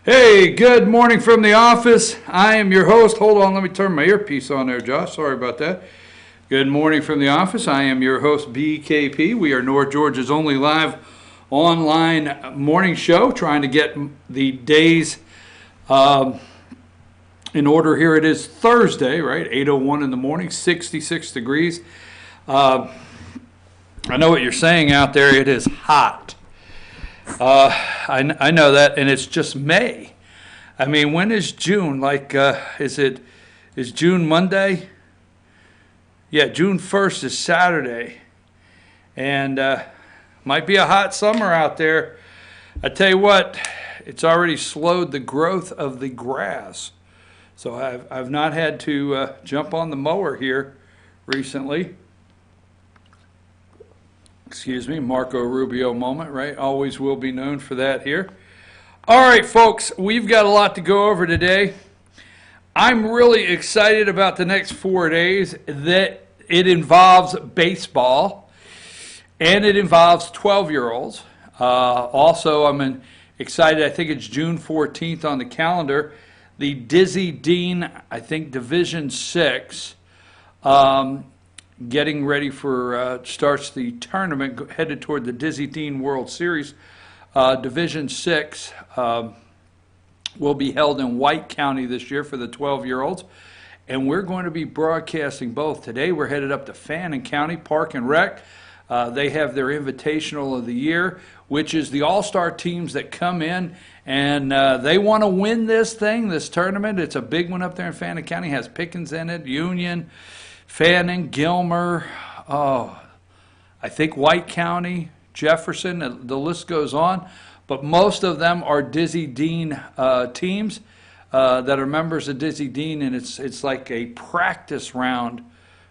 Hey, good morning from the office. I am your host. Hold on, let me turn my earpiece on there, Josh. Sorry about that. Good morning from the office. I am your host, BKP. We are North Georgia's only live online morning show, trying to get the days in order. Here it is Thursday, right? 8:01 in the morning, 66 degrees. I know what you're saying out there. It is hot. I know that, and it's just May. I mean, when is June? Is June Monday? Yeah, June 1st is Saturday, and might be a hot summer out there. I tell you what, it's already slowed the growth of the grass. So I've not had to jump on the mower here recently. Excuse me, Marco Rubio moment, right? Always will be known for that here. All right, folks, we've got a lot to go over today. I'm really excited about the next 4 days. That it involves baseball, and it involves 12-year-olds. Also, I'm excited. I think it's June 14th on the calendar. The Dizzy Dean, I think Division 6. Getting ready for starts the tournament headed toward the Dizzy Dean World Series. Division 6 will be held in White County this year for the 12-year-olds, and we're going to be broadcasting both. Today we're headed up to Fannin County Park and Rec. They have their Invitational of the Year, which is the all-star teams that come in, and they want to win this tournament. It's a big one up there in Fannin County. It has Pickens in it, Union, Fannin, Gilmer, I think White County, Jefferson, the list goes on. But most of them are Dizzy Dean teams that are members of Dizzy Dean, and it's like a practice round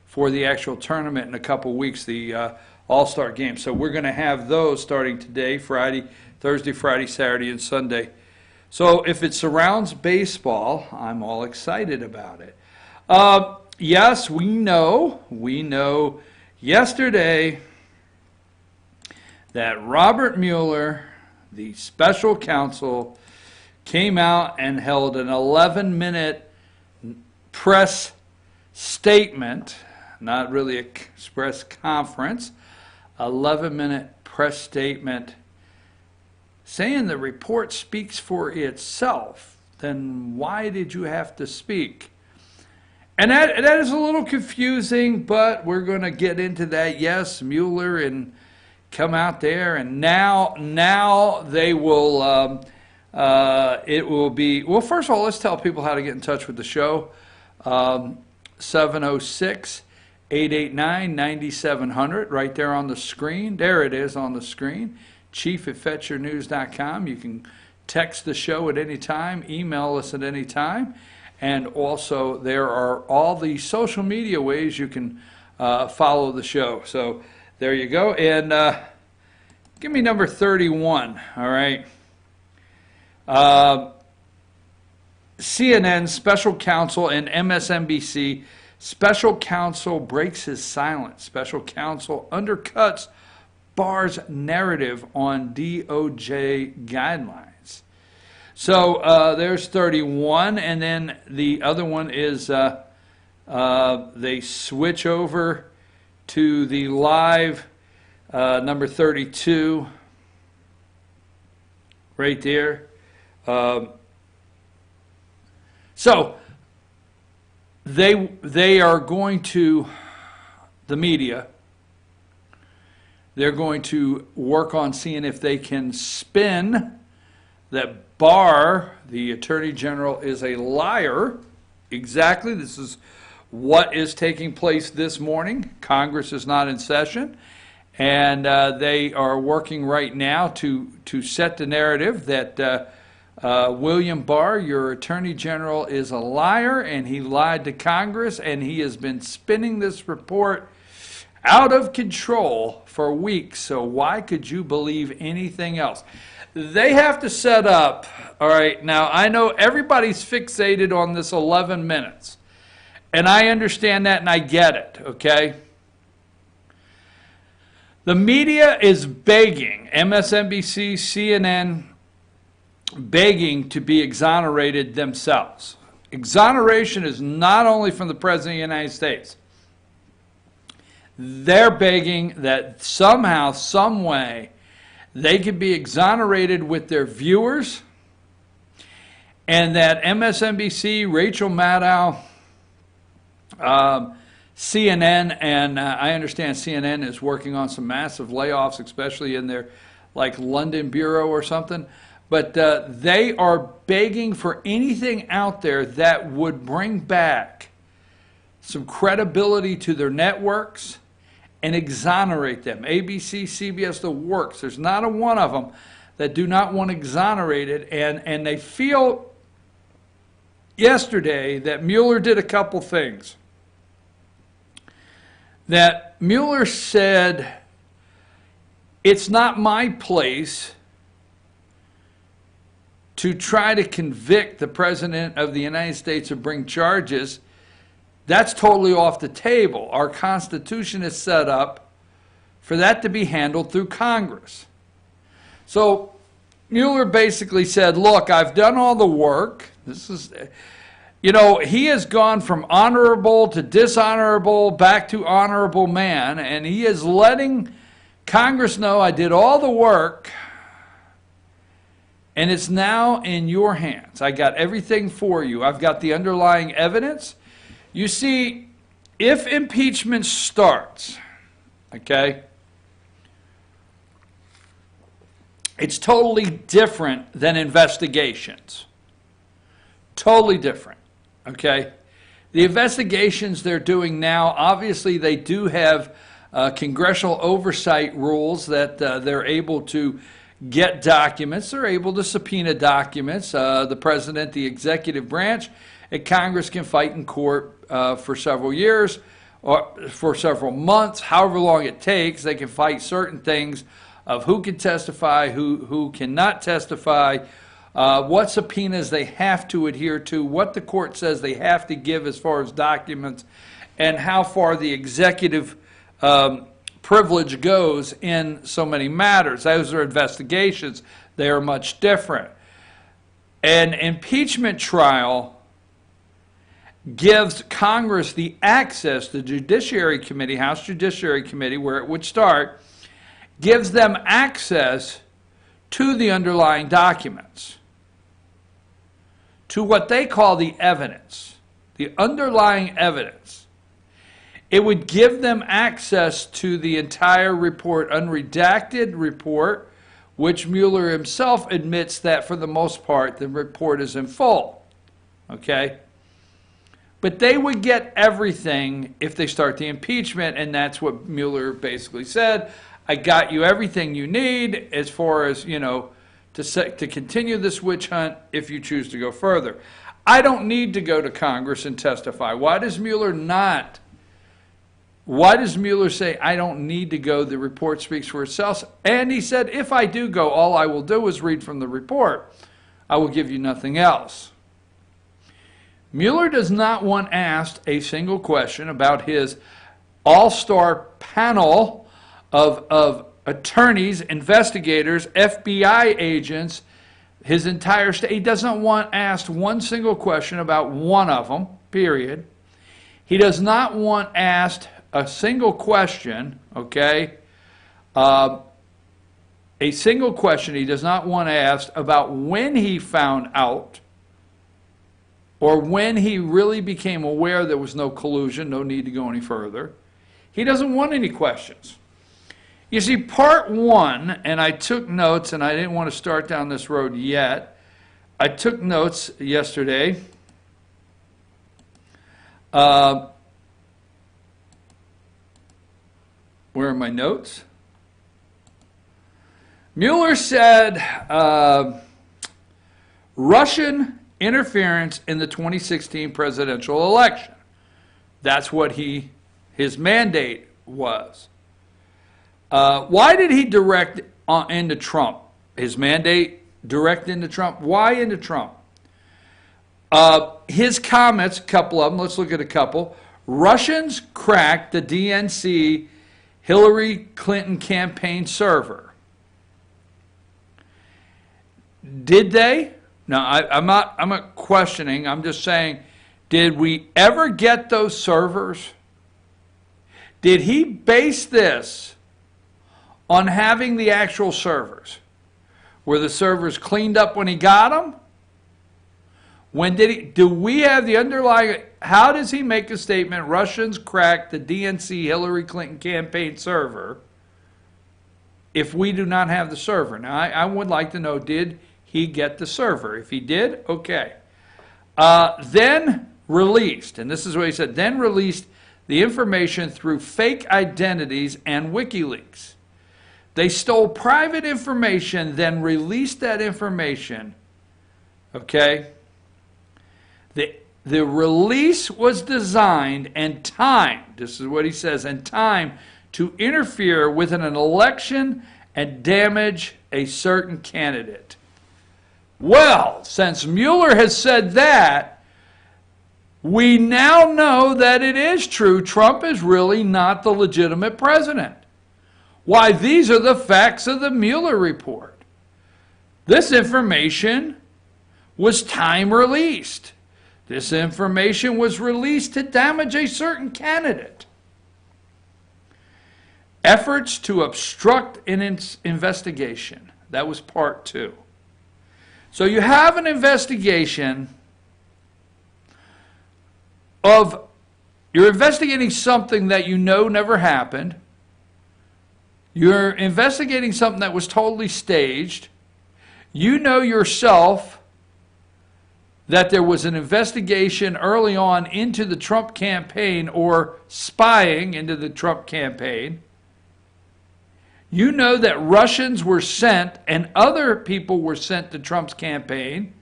for the actual tournament in a couple weeks, the All-Star game. So we're going to have those starting today, Thursday, Friday, Saturday, and Sunday. So if it surrounds baseball, I'm all excited about it. Yes, we know yesterday that Robert Mueller, the special counsel, came out and held an 11-minute press statement, not really a press conference, 11-minute press statement saying the report speaks for itself. Then why did you have to speak? And that is a little confusing, but we're going to get into that. Yes, Mueller and come out there, and now they will, it will be, well, first of all, let's tell people how to get in touch with the show. 706-889-9700, right there on the screen. There it is on the screen. chief@fetchernews.com. You can text the show at any time, email us at any time. And also, there are all the social media ways you can follow the show. So there you go. And give me number 31, all right? CNN special counsel and MSNBC special counsel breaks his silence. Special counsel undercuts Barr's narrative on DOJ guidelines. So there's 31, and then the other one is they switch over to the live number 32 right there. So they are going to, the media, they're going to work on seeing if they can spin that Barr, the Attorney General, is a liar. Exactly. This is what is taking place this morning. Congress is not in session, and they are working right now to set the narrative that William Barr, your Attorney General, is a liar, and he lied to Congress, and he has been spinning this report out of control for weeks. So why could you believe anything else? They have to set up, all right, now I know everybody's fixated on this 11 minutes, and I understand that and I get it, okay? The media is begging MSNBC, CNN, begging to be exonerated themselves. Exoneration is not only from the President of the United States. They're begging that somehow, some way, they could be exonerated with their viewers, and that MSNBC, Rachel Maddow, CNN, and I understand CNN is working on some massive layoffs, especially in their like London bureau or something. But they are begging for anything out there that would bring back some credibility to their networks and exonerate them. ABC, CBS, the works. There's not a one of them that do not want exonerated, and they feel yesterday that Mueller did a couple things. That Mueller said, it's not my place to try to convict the President of the United States or bring charges. That's totally off the table. Our Constitution is set up for that to be handled through Congress. So Mueller basically said, look, I've done all the work. This is, you know, he has gone from honorable to dishonorable back to honorable man, and he is letting Congress know I did all the work, and it's now in your hands. I got everything for you. I've got the underlying evidence. You see, if impeachment starts, okay, it's totally different than investigations. Totally different, okay? The investigations they're doing now, obviously they do have congressional oversight rules that they're able to get documents. They're able to subpoena documents. The president, the executive branch, and Congress can fight in court for several years or for several months, however long it takes. They can fight certain things of who can testify, who cannot testify, what subpoenas they have to adhere to, what the court says they have to give as far as documents, and how far the executive privilege goes in so many matters. Those are investigations. They are much different. An impeachment trial gives Congress the access, the Judiciary Committee, House Judiciary Committee, where it would start, gives them access to the underlying documents, to what they call the evidence, the underlying evidence. It would give them access to the entire report, unredacted report, which Mueller himself admits that for the most part the report is in full. Okay? But they would get everything if they start the impeachment, and that's what Mueller basically said. I got you everything you need as far as, you know, to continue this witch hunt if you choose to go further. I don't need to go to Congress and testify. Why does Mueller say I don't need to go? The report speaks for itself. And he said, if I do go, all I will do is read from the report. I will give you nothing else. Mueller does not want asked a single question about his all-star panel of attorneys, investigators, FBI agents, his entire state. He doesn't want asked one single question about one of them, period. He does not want asked a single question, okay? A single question he does not want asked about when he found out or when he really became aware there was no collusion, no need to go any further. He doesn't want any questions. You see, part one, and I took notes, and I didn't want to start down this road yet. I took notes yesterday. Where are my notes? Mueller said Russian interference in the 2016 presidential election. That's what his mandate was. Why did he direct into Trump? His mandate direct into Trump. Why into Trump? His comments, a couple of them, let's look at a couple. Russians cracked the DNC Hillary Clinton campaign server. did they? No, I'm not questioning. I'm just saying, did we ever get those servers? Did he base this on having the actual servers? Were the servers cleaned up when he got them? When did he, do we have the underlying, how does he make a statement, Russians cracked the DNC Hillary Clinton campaign server, if we do not have the server? Now, I would like to know, did he get the server? If he did, okay. Then released, and this is what he said, then released the information through fake identities and WikiLeaks. They stole private information, then released that information, okay? The release was designed and timed, this is what he says, and timed to interfere with an election and damage a certain candidate. Well, since Mueller has said that, we now know that it is true. Trump is really not the legitimate president. Why, these are the facts of the Mueller report. This information was time released. This information was released to damage a certain candidate. Efforts to obstruct an investigation. That was part 2. So you have an investigation of, you're investigating something that you know never happened. You're investigating something that was totally staged. You know yourself that there was an investigation early on into the Trump campaign or spying into the Trump campaign. You know that Russians were sent and other people were sent to Trump's campaign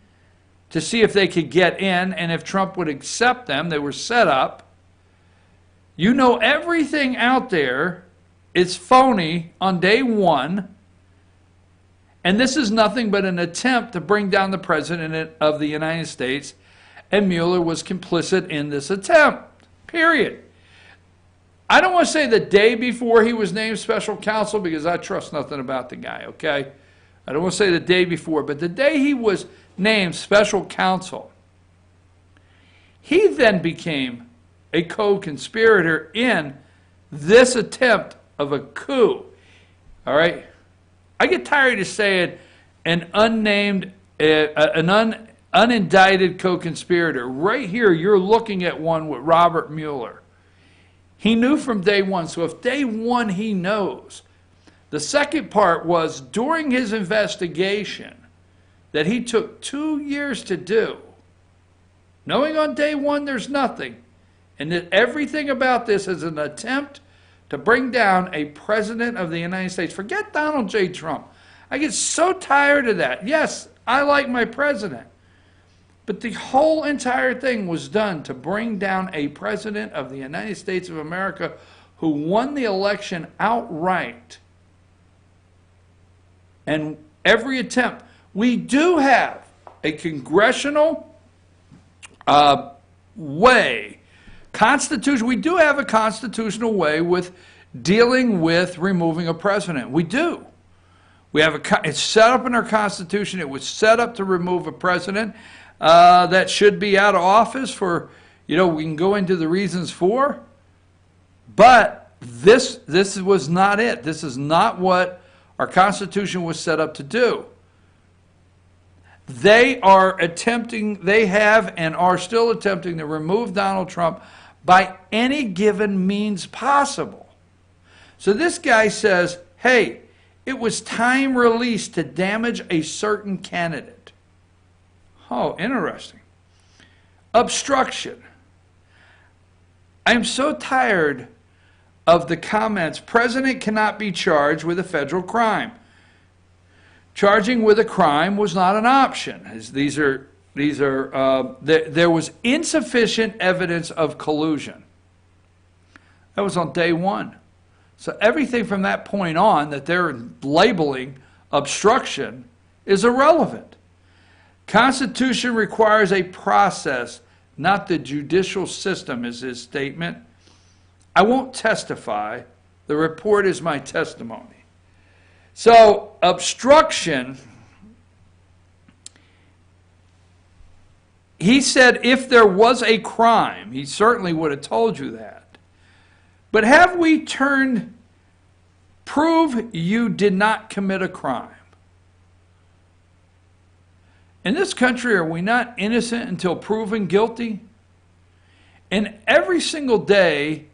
to see if they could get in and if Trump would accept them. They were set up. You know everything out there is phony on day one. And this is nothing but an attempt to bring down the President of the United States. And Mueller was complicit in this attempt. Period. I don't want to say the day before he was named special counsel because I trust nothing about the guy, okay? I don't want to say the day before, but the day he was named special counsel, he then became a co-conspirator in this attempt of a coup. All right? I get tired of saying an unnamed, unindicted co-conspirator. Right here, you're looking at one with Robert Mueller. He knew from day one, so if day one he knows. The second part was during his investigation that he took 2 years to do, knowing on day one there's nothing, and that everything about this is an attempt to bring down a president of the United States. Forget Donald J. Trump. I get so tired of that. Yes, I like my president. But the whole entire thing was done to bring down a president of the United States of America who won the election outright. And every attempt. We do have a congressional way, constitution. We do have a constitutional way with dealing with removing a president. We do. We have it's set up in our Constitution. It was set up to remove a president that should be out of office for, we can go into the reasons for. But this was not it. This is not what our Constitution was set up to do. They are attempting, they have and are still attempting to remove Donald Trump by any given means possible. So this guy says, hey, it was time released to damage a certain candidate. Oh, interesting. Obstruction. I'm so tired of the comments, President cannot be charged with a federal crime. Charging with a crime was not an option. There was insufficient evidence of collusion. That was on day one. So everything from that point on that they're labeling obstruction is irrelevant. Constitution requires a process, not the judicial system, is his statement. I won't testify. The report is my testimony. So obstruction he said if there was a crime, he certainly would have told you that. But have we turned, prove you did not commit a crime? In this country, are we not innocent until proven guilty? And every single day,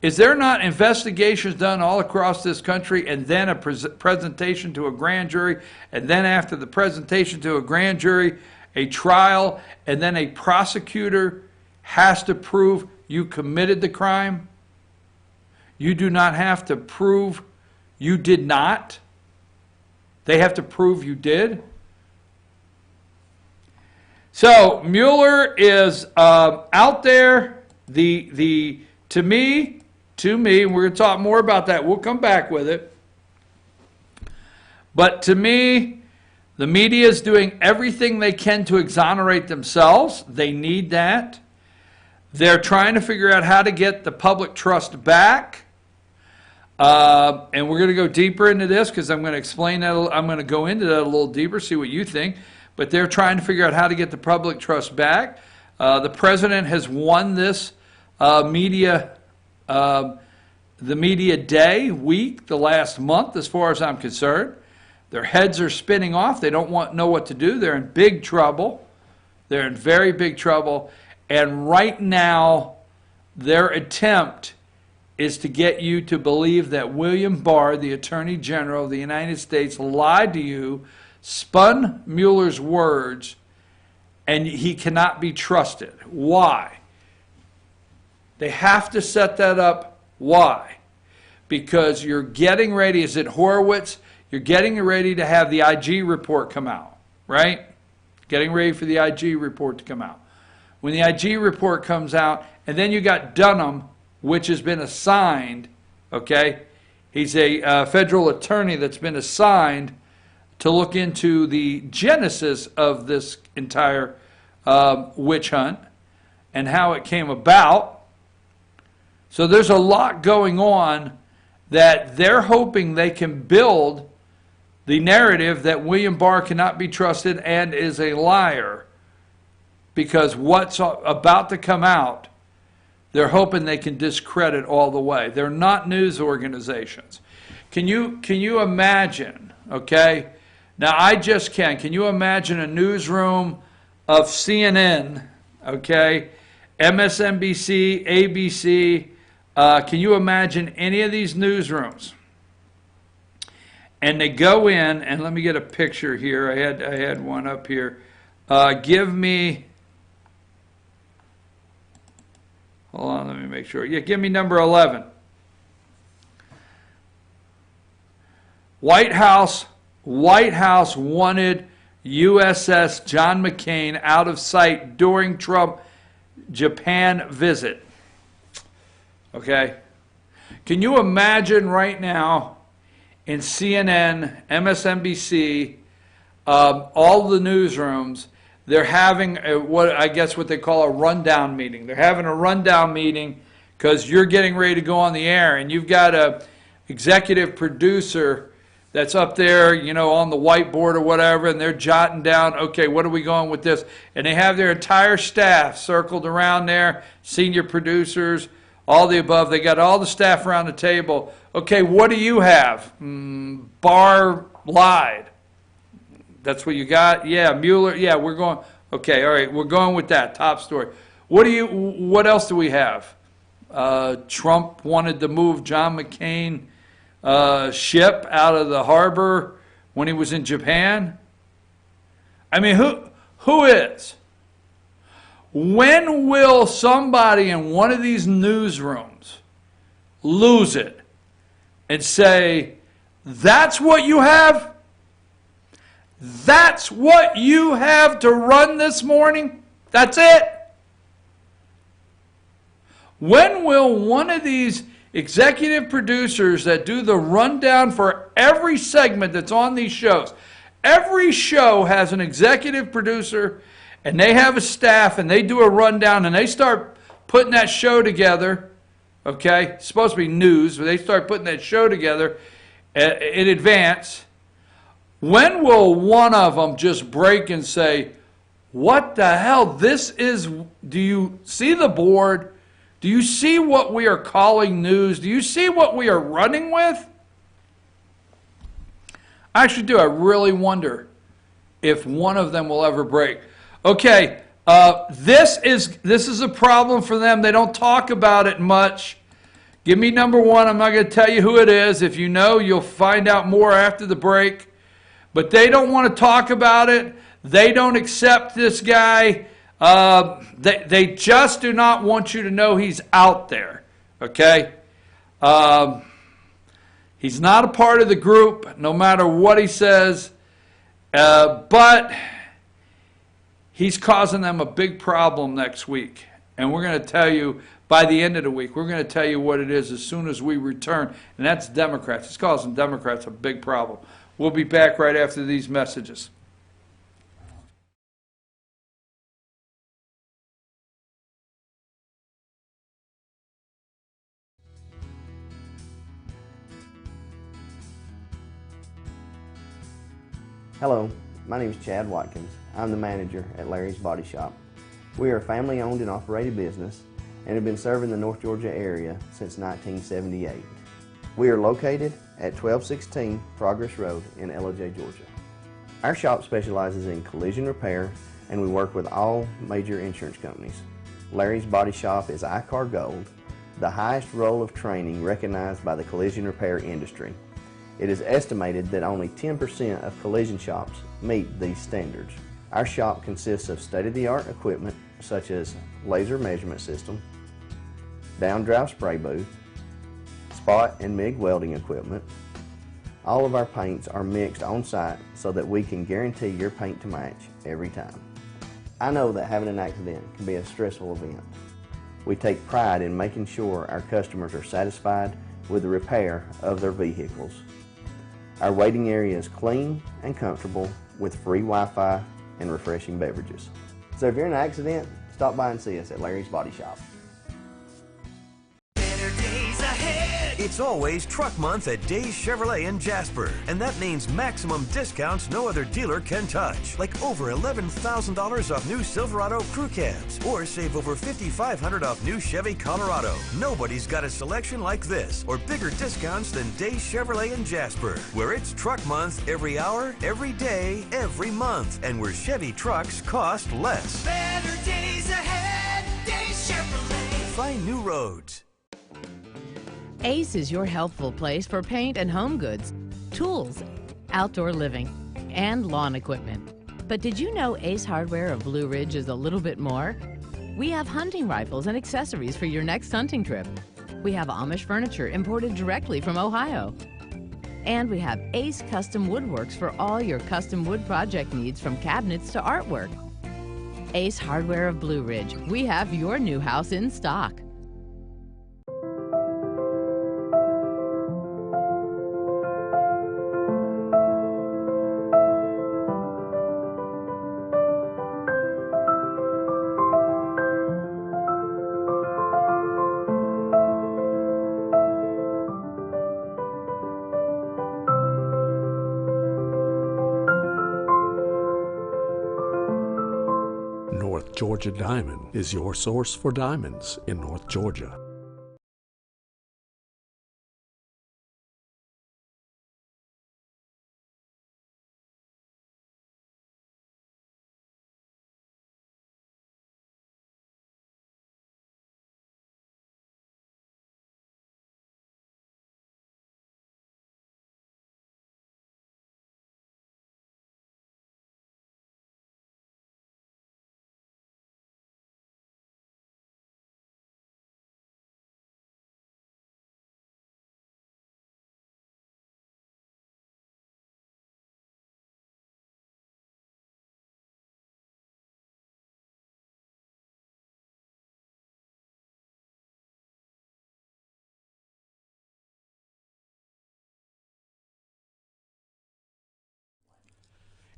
is there not investigations done all across this country, and then a presentation to a grand jury, and then after the presentation to a grand jury, a trial, and then a prosecutor has to prove you committed the crime? You do not have to prove you did not. They have to prove you did. So Mueller is out there. To me, we're going to talk more about that. We'll come back with it. But to me, the media is doing everything they can to exonerate themselves. They need that. They're trying to figure out how to get the public trust back. And we're going to go deeper into this because I'm going to explain that. I'm going to go into that a little deeper, see what you think. But they're trying to figure out how to get the public trust back. The president has won this media day, week, the last month, as far as I'm concerned. Their heads are spinning off. They don't know what to do. They're in big trouble. They're in very big trouble. And right now, their attempt is to get you to believe that William Barr, the Attorney General of the United States, lied to you, spun Mueller's words, and he cannot be trusted. Why? They have to set that up. Why? Because you're getting ready, is it Horowitz? You're getting ready to have the IG report come out, right? Getting ready for the IG report to come out. When the IG report comes out, and then you got Dunham, which has been assigned, okay? He's a federal attorney that's been assigned to look into the genesis of this entire witch hunt and how it came about. So there's a lot going on that they're hoping they can build the narrative that William Barr cannot be trusted and is a liar, because what's about to come out, they're hoping they can discredit all the way. They're not news organizations. Can you imagine, okay? Now, I just can. Can you imagine a newsroom of CNN, okay, MSNBC, ABC? Can you imagine any of these newsrooms? And they go in, and let me get a picture here. I had one up here. Give me, hold on, let me make sure. Yeah, give me number 11. White House wanted USS John McCain out of sight during Trump Japan visit. Okay? Can you imagine right now in CNN, MSNBC, all the newsrooms, they're having what they call a rundown meeting. They're having a rundown meeting because you're getting ready to go on the air, and you've got a executive producer that's up there, on the whiteboard or whatever, and they're jotting down, okay, what are we going with this? And they have their entire staff circled around there, senior producers, all the above. They got all the staff around the table. Okay, what do you have? Barr lied. That's what you got? Yeah, Mueller. Yeah, we're going. Okay, all right, we're going with that top story. What else do we have? Trump wanted to move John McCain ship out of the harbor when he was in Japan. I mean, who is? When will somebody in one of these newsrooms lose it and say, that's what you have? That's what you have to run this morning? That's it? When will one of these executive producers that do the rundown for every segment that's on these shows, every show has an executive producer, and they have a staff, and they do a rundown, and they start putting that show together, okay? It's supposed to be news, but they start putting that show together in advance. When will one of them just break and say, What the hell? This is, do you see the board? Do you see what we are calling news? Do you see what we are running with? I actually do. I really wonder if one of them will ever break. Okay, this is a problem for them. They don't talk about it much. Give me number one. I'm not going to tell you who it is. If you know, you'll find out more after the break. But they don't want to talk about it. They don't accept this guy. They just do not want you to know he's out there. Okay? He's not a part of the group, no matter what he says. But he's causing them a big problem next week. And we're going to tell you by the end of the week. We're going to tell you what it is as soon as we return. And that's Democrats. It's causing Democrats a big problem. We'll be back right after these messages. Hello, my name is Chad Watkins. I'm the manager at Larry's Body Shop. We are a family-owned and operated business and have been serving the North Georgia area since 1978. We are located at 1216 Progress Road in LOJ, Georgia. Our shop specializes in collision repair and we work with all major insurance companies. Larry's Body Shop is ICAR Gold, the highest role of training recognized by the collision repair industry. It is estimated that only 10% of collision shops meet these standards. Our shop consists of state-of-the-art equipment such as laser measurement system, down-drive spray booth, spot and MIG welding equipment. All of our paints are mixed on site so that we can guarantee your paint to match every time. I know that having an accident can be a stressful event. We take pride in making sure our customers are satisfied with the repair of their vehicles. Our waiting area is clean and comfortable with free Wi-Fi and refreshing beverages. So if you're in an accident, stop by and see us at Larry's Body Shop. It's always Truck Month at Days Chevrolet in Jasper, and that means maximum discounts no other dealer can touch. Like over $11,000 off new Silverado crew cabs, or save over $5,500 off new Chevy Colorado. Nobody's got a selection like this, or bigger discounts than Days Chevrolet in Jasper, where it's Truck Month every hour, every day, every month, and where Chevy trucks cost less. Better days ahead, Days Chevrolet. Find new roads. Ace is your healthful place for paint and home goods, tools, outdoor living, and lawn equipment. But did you know Ace Hardware of Blue Ridge is a little bit more? We have hunting rifles and accessories for your next hunting trip. We have Amish furniture imported directly from Ohio. And we have Ace Custom Woodworks for all your custom wood project needs, from cabinets to artwork. Ace Hardware of Blue Ridge. We have your new house in stock. North Georgia Diamond is your source for diamonds in North Georgia.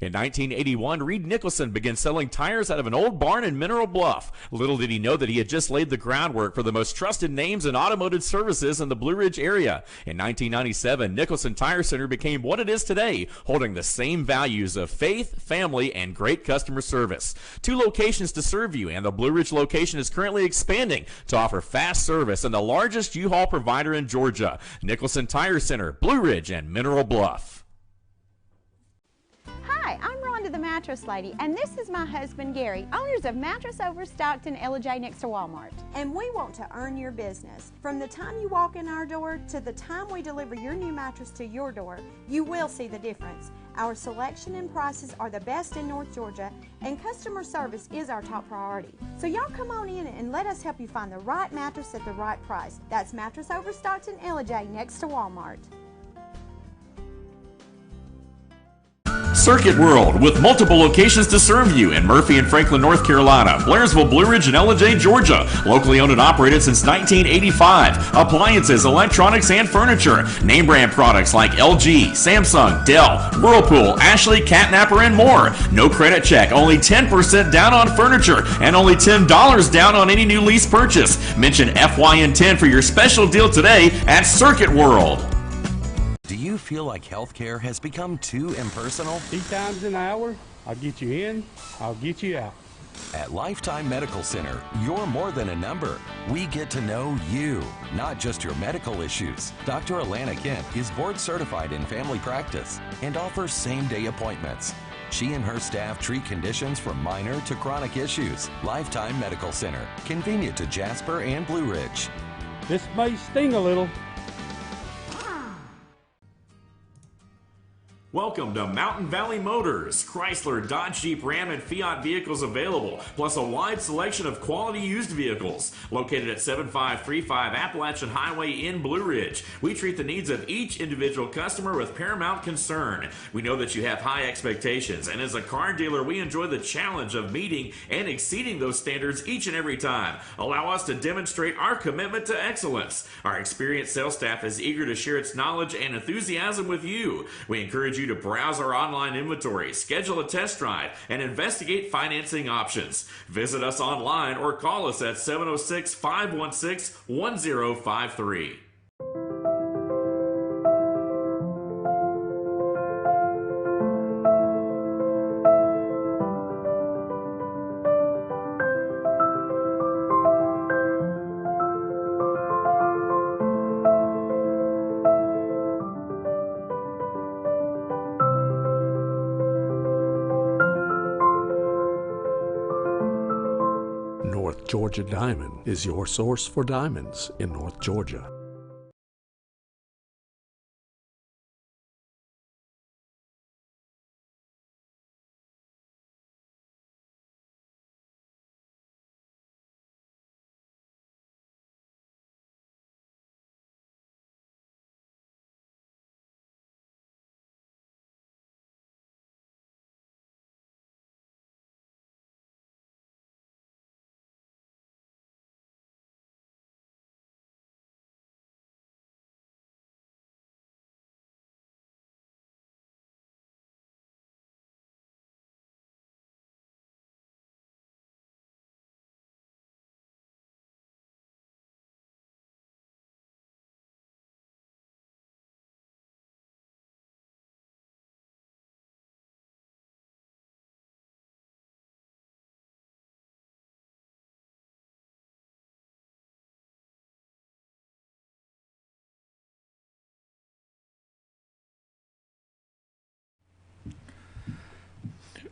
In 1981, Reed Nicholson began selling tires out of an old barn in Mineral Bluff. Little did he know that he had just laid the groundwork for the most trusted names in automotive services in the Blue Ridge area. In 1997, Nicholson Tire Center became what it is today, holding the same values of faith, family, and great customer service. 2 locations to serve you, and the Blue Ridge location is currently expanding to offer fast service and the largest U-Haul provider in Georgia. Nicholson Tire Center, Blue Ridge, and Mineral Bluff. Hi, I'm Rhonda the Mattress Lady, and this is my husband Gary, owners of Mattress Overstocked in J next to Walmart. And we want to earn your business. From the time you walk in our door to the time we deliver your new mattress to your door, you will see the difference. Our selection and prices are the best in North Georgia, and customer service is our top priority. So y'all come on in and let us help you find the right mattress at the right price. That's Mattress Overstocked in J next to Walmart. Circuit World, with multiple locations to serve you in Murphy and Franklin, North Carolina, Blairsville, Blue Ridge, and J, Georgia. Locally owned and operated since 1985. Appliances, electronics, and furniture. Name brand products like LG, Samsung, Dell, Whirlpool, Ashley, Catnapper, and more. No credit check, only 10% down on furniture, and only $10 down on any new lease purchase. Mention FYN10 for your special deal today at Circuit World. Do you feel like healthcare has become too impersonal? 3 times an hour, I'll get you in, I'll get you out. At Lifetime Medical Center, you're more than a number. We get to know you, not just your medical issues. Dr. Alana Kent is board certified in family practice and offers same-day appointments. She and her staff treat conditions from minor to chronic issues. Lifetime Medical Center, convenient to Jasper and Blue Ridge. This may sting a little. Welcome to Mountain Valley Motors. Chrysler, Dodge, Jeep, Ram, and Fiat vehicles available, plus a wide selection of quality used vehicles. Located at 7535 Appalachian Highway in Blue Ridge, we treat the needs of each individual customer with paramount concern. We know that you have high expectations, and as a car dealer, we enjoy the challenge of meeting and exceeding those standards each and every time. Allow us to demonstrate our commitment to excellence. Our experienced sales staff is eager to share its knowledge and enthusiasm with you. We encourage you to browse our online inventory, schedule a test drive, and investigate financing options. Visit us online or call us at 706-516-1053. North Georgia Diamond is your source for diamonds in North Georgia.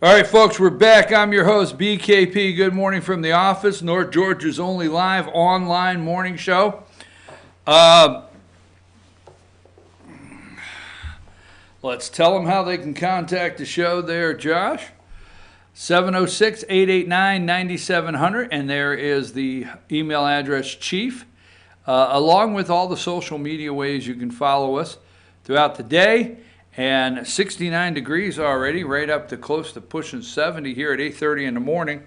All right, folks, we're back. I'm your host, BKP. Good morning from the office, North Georgia's only live online morning show. Let's tell them how they can contact the show there, Josh. 706-889-9700, and there is the email address, Chief, along with all the social media ways you can follow us throughout the day. And 69 degrees already, right up to close to pushing 70 here at 8:30 in the morning.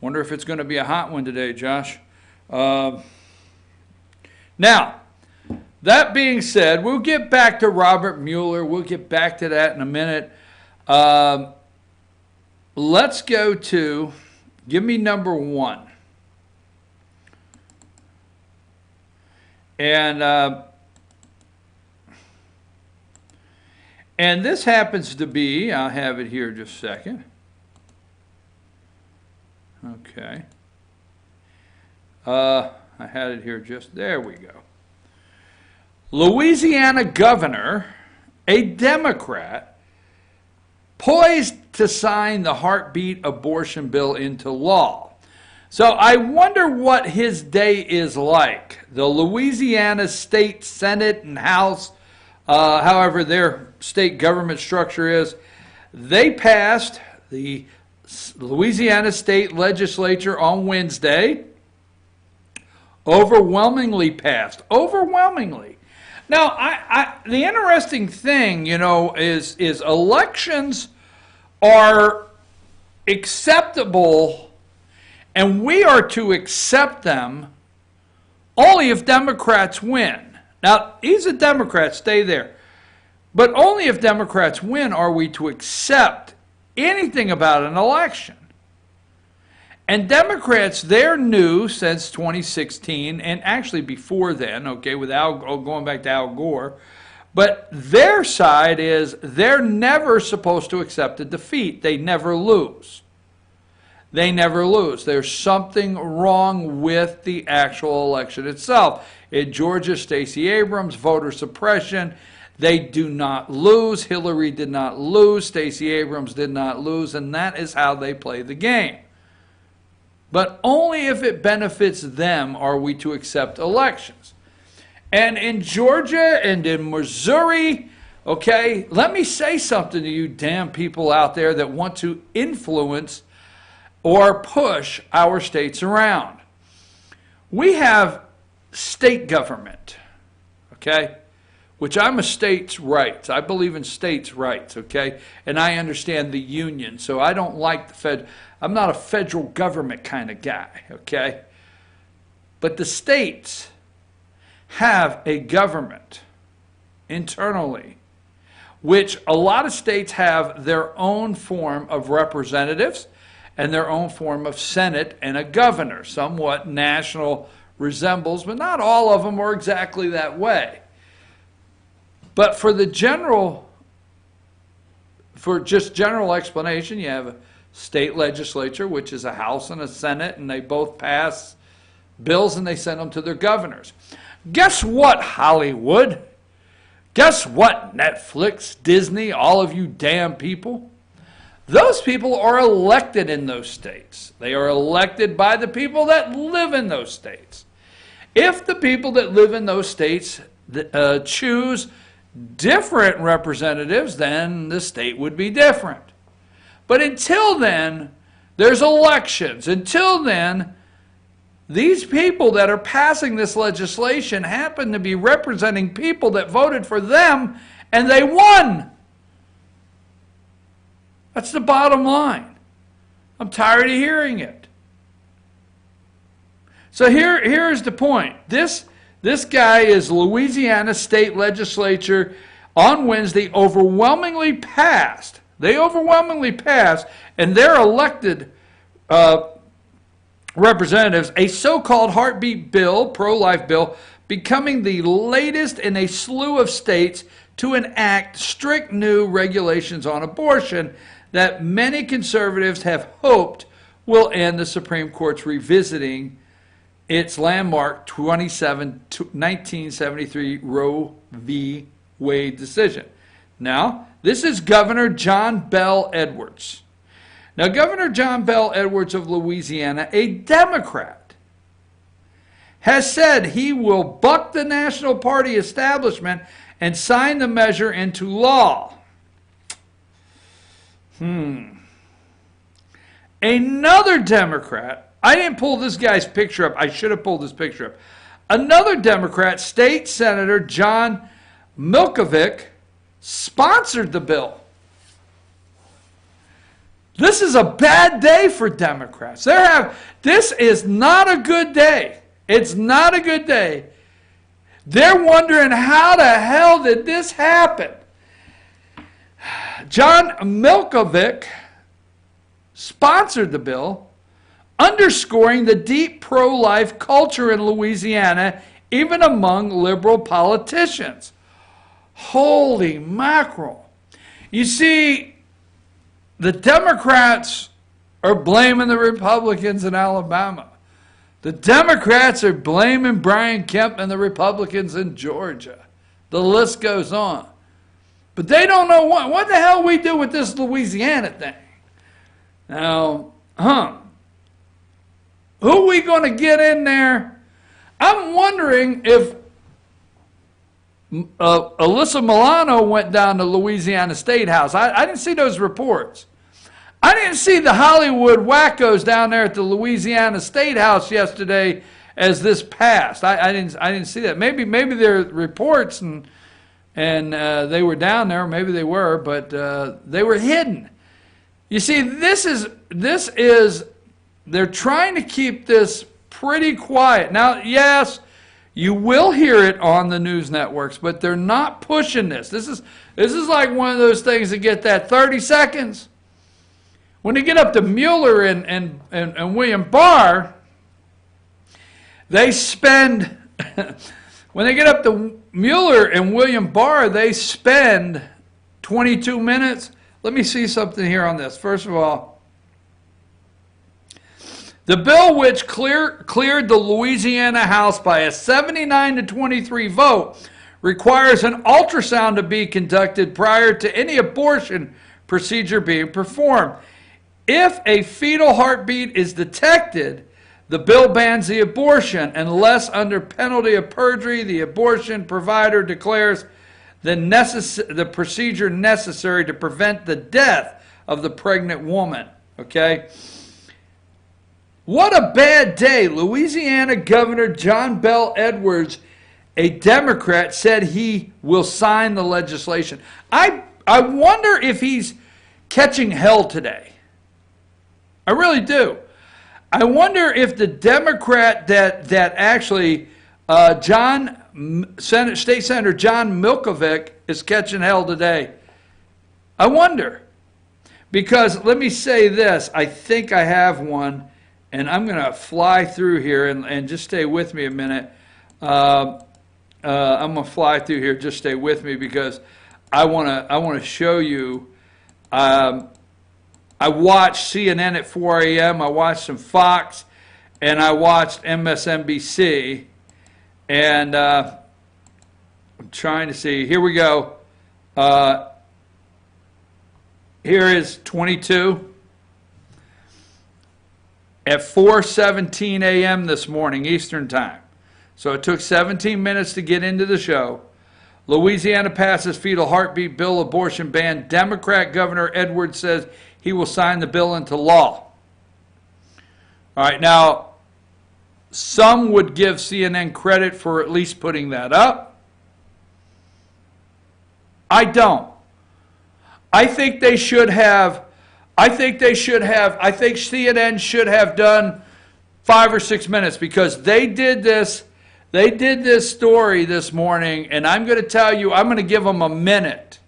Wonder if it's going to be a hot one today, Josh. Now, that being said, we'll get back to Robert Mueller. We'll get back to that in a minute. let's go to, give me number 1. And this happens to be, I'll have it here just a second. Okay. I had it here just, there we go. Louisiana governor, a Democrat, poised to sign the heartbeat abortion bill into law. So I wonder what his day is like. The Louisiana State Senate and House, however their state government structure is, they passed the Louisiana State Legislature on Wednesday. Overwhelmingly passed. Overwhelmingly. Now, the interesting thing, you know, is elections are acceptable, and we are to accept them only if Democrats win. Now, he's a Democrat, stay there. But only if Democrats win are we to accept anything about an election. And Democrats, they're new since 2016, and actually before then, okay, with going back to Al Gore. But their side is they're never supposed to accept a defeat. They never lose. They never lose. There's something wrong with the actual election itself. In Georgia, Stacey Abrams, voter suppression, they do not lose. Hillary did not lose. Stacey Abrams did not lose. And that is how they play the game. But only if it benefits them are we to accept elections. And in Georgia and in Missouri, okay, let me say something to you damn people out there that want to influence or push our states around. We have state government, okay, which I'm a states' rights. I believe in states' rights, okay, and I understand the union, so I don't like the Fed. I'm not a federal government kind of guy, okay? But the states have a government internally, which a lot of states have their own form of representatives and their own form of Senate and a governor, somewhat national resembles, but not all of them are exactly that way. But for just general explanation, you have a state legislature, which is a House and a Senate, and they both pass bills and they send them to their governors. Guess what, Hollywood? Guess what, Netflix, Disney, all of you damn people? Those people are elected in those states. They are elected by the people that live in those states. If the people that live in those states choose different representatives, then the state would be different. But until then, there's elections. Until then, these people that are passing this legislation happen to be representing people that voted for them, and they won. That's the bottom line. I'm tired of hearing it. So here's the point. This guy is Louisiana State Legislature on Wednesday overwhelmingly passed. They overwhelmingly passed, and their elected representatives, a so-called heartbeat bill, pro-life bill, becoming the latest in a slew of states to enact strict new regulations on abortion that many conservatives have hoped will end the Supreme Court's revisiting its landmark 1973 Roe v. Wade decision. Now, this is Governor John Bel Edwards. Now, Governor John Bel Edwards of Louisiana, a Democrat, has said he will buck the National Party establishment and sign the measure into law. Another Democrat, I didn't pull this guy's picture up. I should have pulled this picture up. Another Democrat, State Senator John Milkovic, sponsored the bill. This is a bad day for Democrats. This is not a good day. It's not a good day. They're wondering how the hell did this happen? John Milkovic sponsored the bill, underscoring the deep pro-life culture in Louisiana, even among liberal politicians. Holy mackerel. You see, the Democrats are blaming the Republicans in Alabama. The Democrats are blaming Brian Kemp and the Republicans in Georgia. The list goes on. But they don't know what the hell we do with this Louisiana thing. Now, who are we going to get in there? I'm wondering if Alyssa Milano went down to Louisiana State House. I didn't see those reports. I didn't see the Hollywood wackos down there at the Louisiana State House yesterday as this passed. I didn't see that. Maybe there are reports and they were down there. Maybe they were, but they were hidden. You see, this is they're trying to keep this pretty quiet. Now, yes, you will hear it on the news networks, but they're not pushing this. This is like one of those things that get that 30 seconds. When they get up to Mueller and William Barr, they spend, when they get up to Mueller and William Barr, they spend 22 minutes. Let me see something here on this. First of all, the bill which cleared the Louisiana House by a 79-23 vote requires an ultrasound to be conducted prior to any abortion procedure being performed. If a fetal heartbeat is detected, the bill bans the abortion unless under penalty of perjury the abortion provider declares the procedure necessary to prevent the death of the pregnant woman. Okay? What a bad day. Louisiana Governor John Bel Edwards, a Democrat, said he will sign the legislation. I wonder if he's catching hell today. I really do. I wonder if the Democrat that actually State Senator John Milkovic is catching hell today. I wonder. Because let me say this. I think I have one, and I'm going to fly through here and just stay with me a minute. I'm going to fly through here. Just stay with me because I want to show you. I watched CNN at 4 a.m., I watched some Fox, and I watched MSNBC, and I'm trying to see. Here we go. Here is 22 at 4:17 a.m. this morning, Eastern Time. So it took 17 minutes to get into the show. Louisiana passes fetal heartbeat bill, abortion ban. Democrat Governor Edwards says he will sign the bill into law. All right, now, some would give CNN credit for at least putting that up. I don't. I think they should have, I think CNN should have done 5 or 6 minutes because they did this story this morning, and I'm going to tell you, I'm going to give them a minute.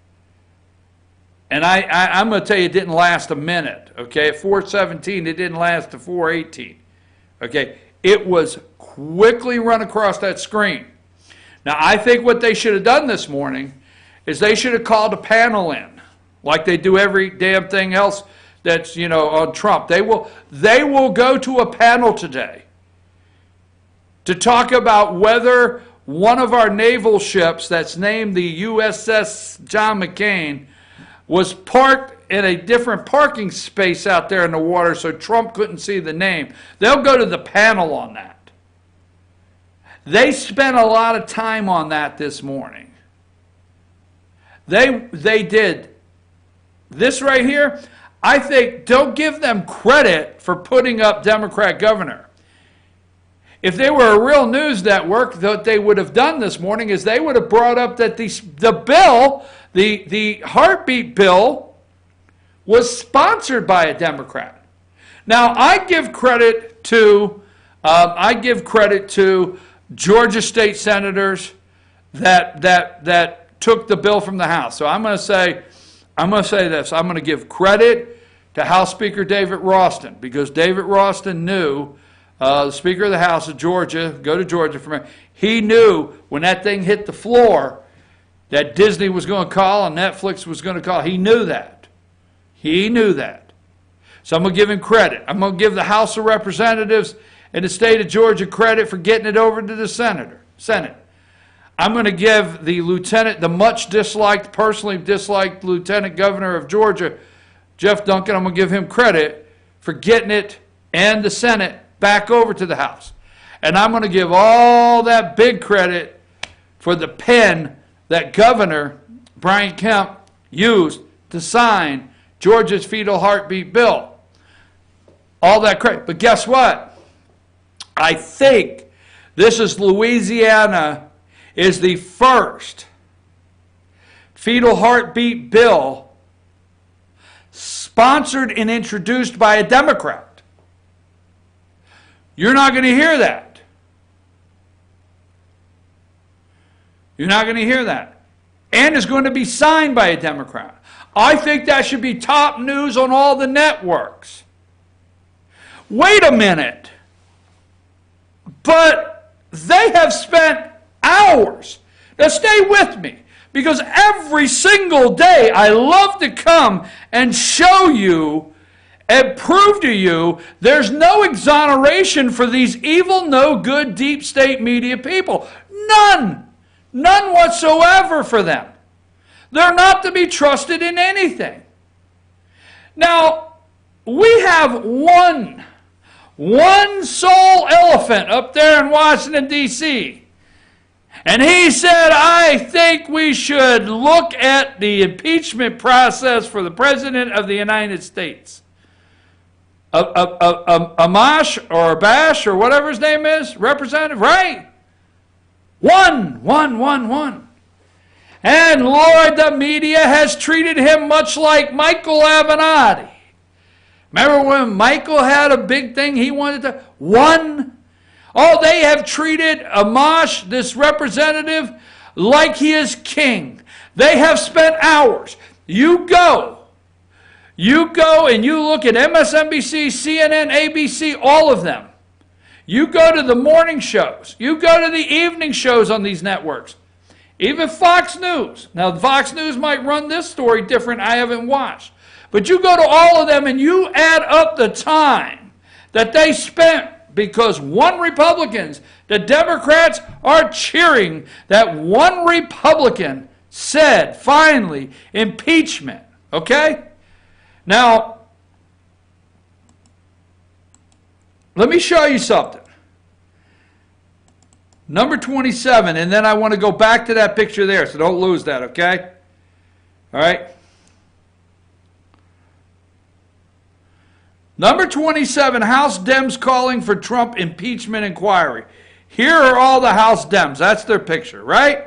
And I'm going to tell you it didn't last a minute, okay? At 4:17, it didn't last to 4:18, okay? It was quickly run across that screen. Now, I think what they should have done this morning is they should have called a panel in, like they do every damn thing else that's, on Trump. They will go to a panel today to talk about whether one of our naval ships that's named the USS John McCain was parked in a different parking space out there in the water so Trump couldn't see the name. They'll go to the panel on that. They spent a lot of time on that this morning. They did. This right here, I think, don't give them credit for putting up Democrat governor. If they were a real news network, what they would have done this morning is they would have brought up that the bill, the heartbeat bill, was sponsored by a Democrat. Now, I give credit to Georgia state senators that took the bill from the House. So I'm going to say this. I'm going to give credit to House Speaker David Ralston, because David Ralston knew, the Speaker of the House of Georgia, go to Georgia for me, he knew when that thing hit the floor that Disney was going to call and Netflix was going to call. He knew that. He knew that. So I'm going to give him credit. I'm going to give the House of Representatives in the state of Georgia credit for getting it over to the Senate. I'm going to give the much disliked, personally disliked Lieutenant Governor of Georgia, Jeff Duncan, I'm going to give him credit for getting it and the Senate back over to the House. And I'm going to give all that big credit for the pen that Governor Brian Kemp used to sign Georgia's fetal heartbeat bill. All that credit. But guess what? I think this is Louisiana is the first fetal heartbeat bill sponsored and introduced by a Democrat. You're not going to hear that. You're not going to hear that. And it's going to be signed by a Democrat. I think that should be top news on all the networks. Wait a minute. But they have spent hours. Now stay with me, because every single day I love to come and show you and prove to you there's no exoneration for these evil, no good, deep state media people. None. None whatsoever for them. They're not to be trusted in anything. Now, we have one sole elephant up there in Washington, D.C., and he said, I think we should look at the impeachment process for the President of the United States. Amash or Bash or whatever his name is, representative, right? One. And Lord, the media has treated him much like Michael Avenatti. Remember when Michael had a big thing he wanted to? One. Oh, they have treated Amash, this representative, like he is king. They have spent hours. You go and you look at MSNBC, CNN, ABC, all of them. You go to the morning shows. You go to the evening shows on these networks. Even Fox News. Now, Fox News might run this story different. I haven't watched. But you go to all of them and you add up the time that they spent, because one Republicans, the Democrats are cheering that one Republican said, finally, impeachment. Okay? Now, let me show you something. Number 27, and then I want to go back to that picture there, so don't lose that, okay? All right? Number 27, House Dems calling for Trump impeachment inquiry. Here are all the House Dems. That's their picture, right?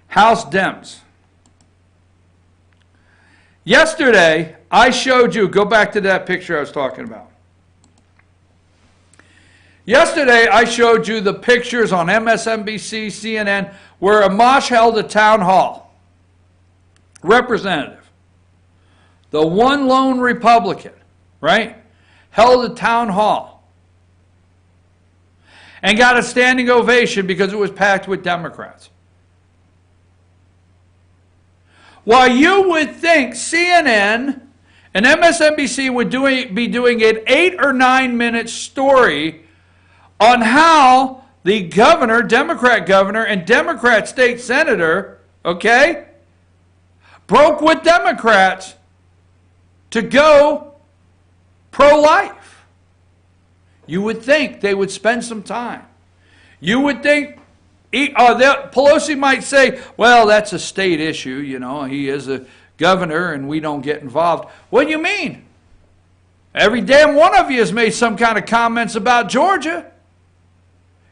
House Dems. Yesterday, I showed you, go back to that picture I was talking about. Yesterday, I showed you the pictures on MSNBC, CNN, where Amash held a town hall. Representative. The one lone Republican, right, held a town hall and got a standing ovation because it was packed with Democrats. While you would think CNN and MSNBC would be doing an 8 or 9 minute story on how the governor, Democrat governor, and Democrat state senator, okay, broke with Democrats to go pro-life. You would think they would spend some time. You would think Pelosi might say, well, that's a state issue, you know, he is a governor and we don't get involved. What do you mean? Every damn one of you has made some kind of comments about Georgia.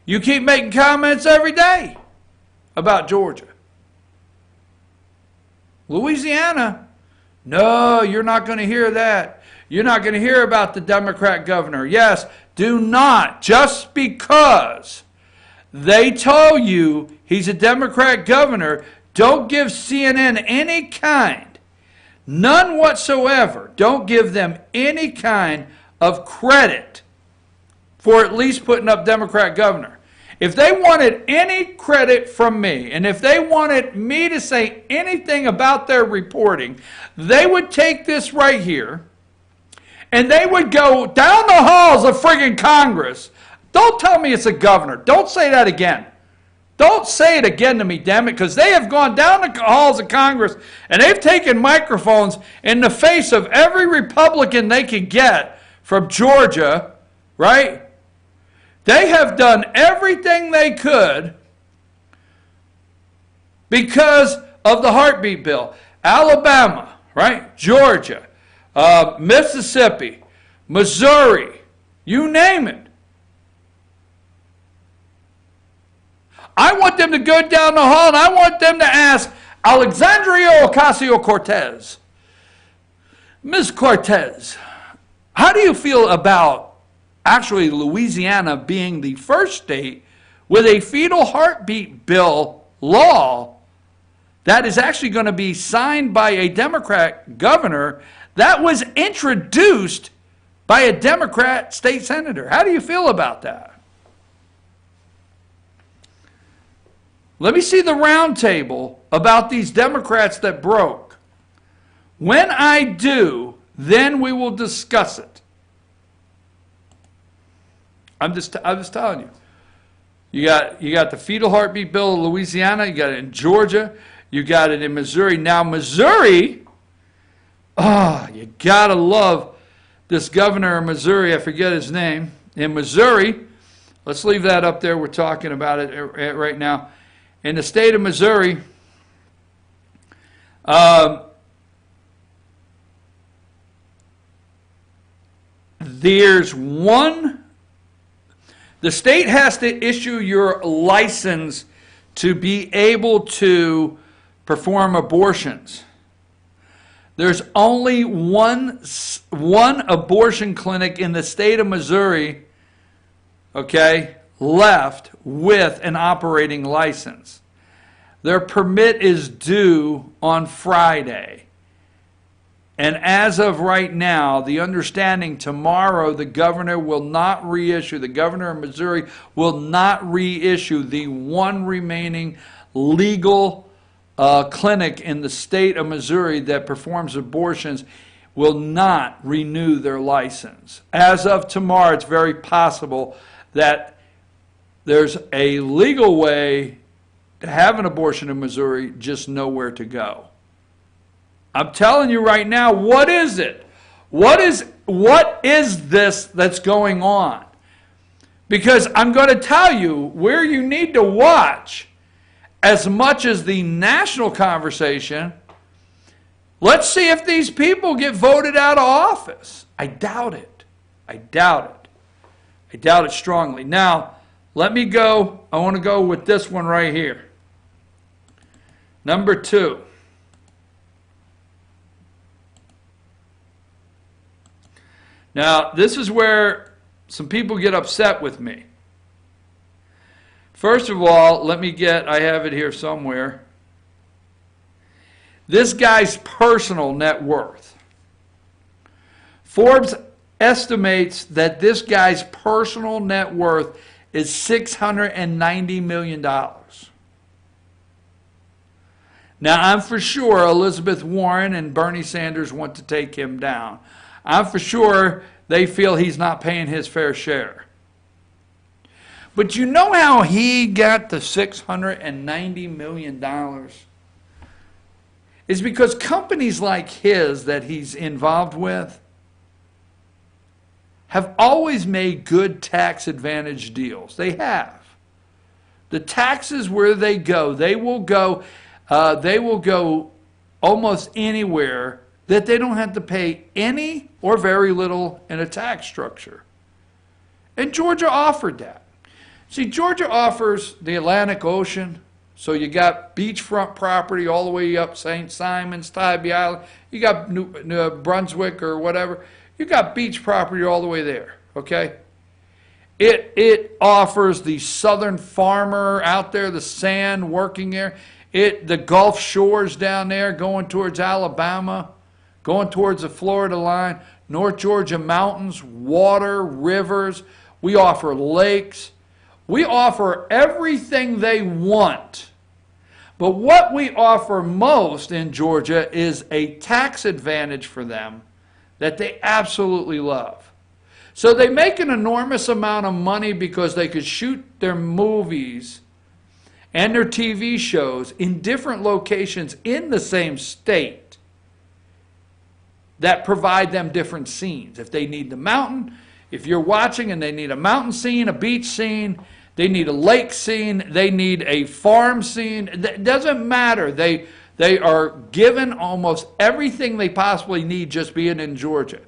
You keep making comments every day about Georgia. Louisiana, no, you're not going to hear that. You're not going to hear about the Democrat governor. Yes, do not. Just because they told you he's a Democrat governor, don't give CNN any kind, None whatsoever. Don't give them any kind of credit for at least putting up Democrat governor. If they wanted any credit from me, and if they wanted me to say anything about their reporting, they would take this right here, and they would go down the halls of friggin' Congress. Don't tell me it's a governor. Don't say that again. Don't say it again to me, damn it, because they have gone down the halls of Congress, and they've taken microphones in the face of every Republican they could get from Georgia, right? They have done everything they could because of the heartbeat bill. Alabama, right? Georgia, Mississippi, Missouri, you name it. I want them to go down the hall and I want them to ask Alexandria Ocasio-Cortez, Ms. Cortez, how do you feel about actually Louisiana being the first state with a fetal heartbeat bill law that is actually going to be signed by a Democrat governor that was introduced by a Democrat state senator? How do you feel about that? Let me see the round table about these Democrats that broke. When I do, then we will discuss it. I'm just telling you. You got the fetal heartbeat bill in Louisiana. You got it in Georgia. You got it in Missouri. Now Missouri, you gotta love this governor of Missouri. I forget his name. In Missouri, let's leave that up there. We're talking about it right now. In the state of Missouri, there's one. The state has to issue your license to be able to perform abortions. There's only one abortion clinic in the state of Missouri, okay, left with an operating license. Their permit is due on Friday. And as of right now, the understanding tomorrow, the governor will not reissue, the governor of Missouri will not reissue the one remaining legal clinic in the state of Missouri that performs abortions, will not renew their license. As of tomorrow, it's very possible that there's a legal way to have an abortion in Missouri, just nowhere to go. I'm telling you right now, what is it? What is this that's going on? Because I'm going to tell you where you need to watch as much as the national conversation. Let's see if these people get voted out of office. I doubt it. I doubt it. I doubt it strongly. Now, let me go. I want to go with this one right here. Number 2. Now, this is where some people get upset with me. First of all, I have it here somewhere. This guy's personal net worth. Forbes estimates that this guy's personal net worth is $690 million. Now, I'm for sure Elizabeth Warren and Bernie Sanders want to take him down. I'm for sure they feel he's not paying his fair share. But you know how he got the $690 million? It's because companies like his that he's involved with have always made good tax advantage deals. They have. The taxes where they will go almost anywhere that they don't have to pay any or very little in a tax structure. And Georgia offered that. See, Georgia offers the Atlantic Ocean, so you got beachfront property all the way up St. Simons, Tybee Island. You got New Brunswick or whatever. You got beach property all the way there, okay? It offers the southern farmer out there, the sand working there. The Gulf Shores down there going towards Alabama. going towards the Florida line, North Georgia mountains, water, rivers. We offer lakes. We offer everything they want. But what we offer most in Georgia is a tax advantage for them that they absolutely love. So they make an enormous amount of money because they could shoot their movies and their TV shows in different locations in the same state that provide them different scenes. If they need the mountain, if you're watching and they need a mountain scene, a beach scene, they need a lake scene, they need a farm scene, it doesn't matter. They are given almost everything they possibly need just being in Georgia.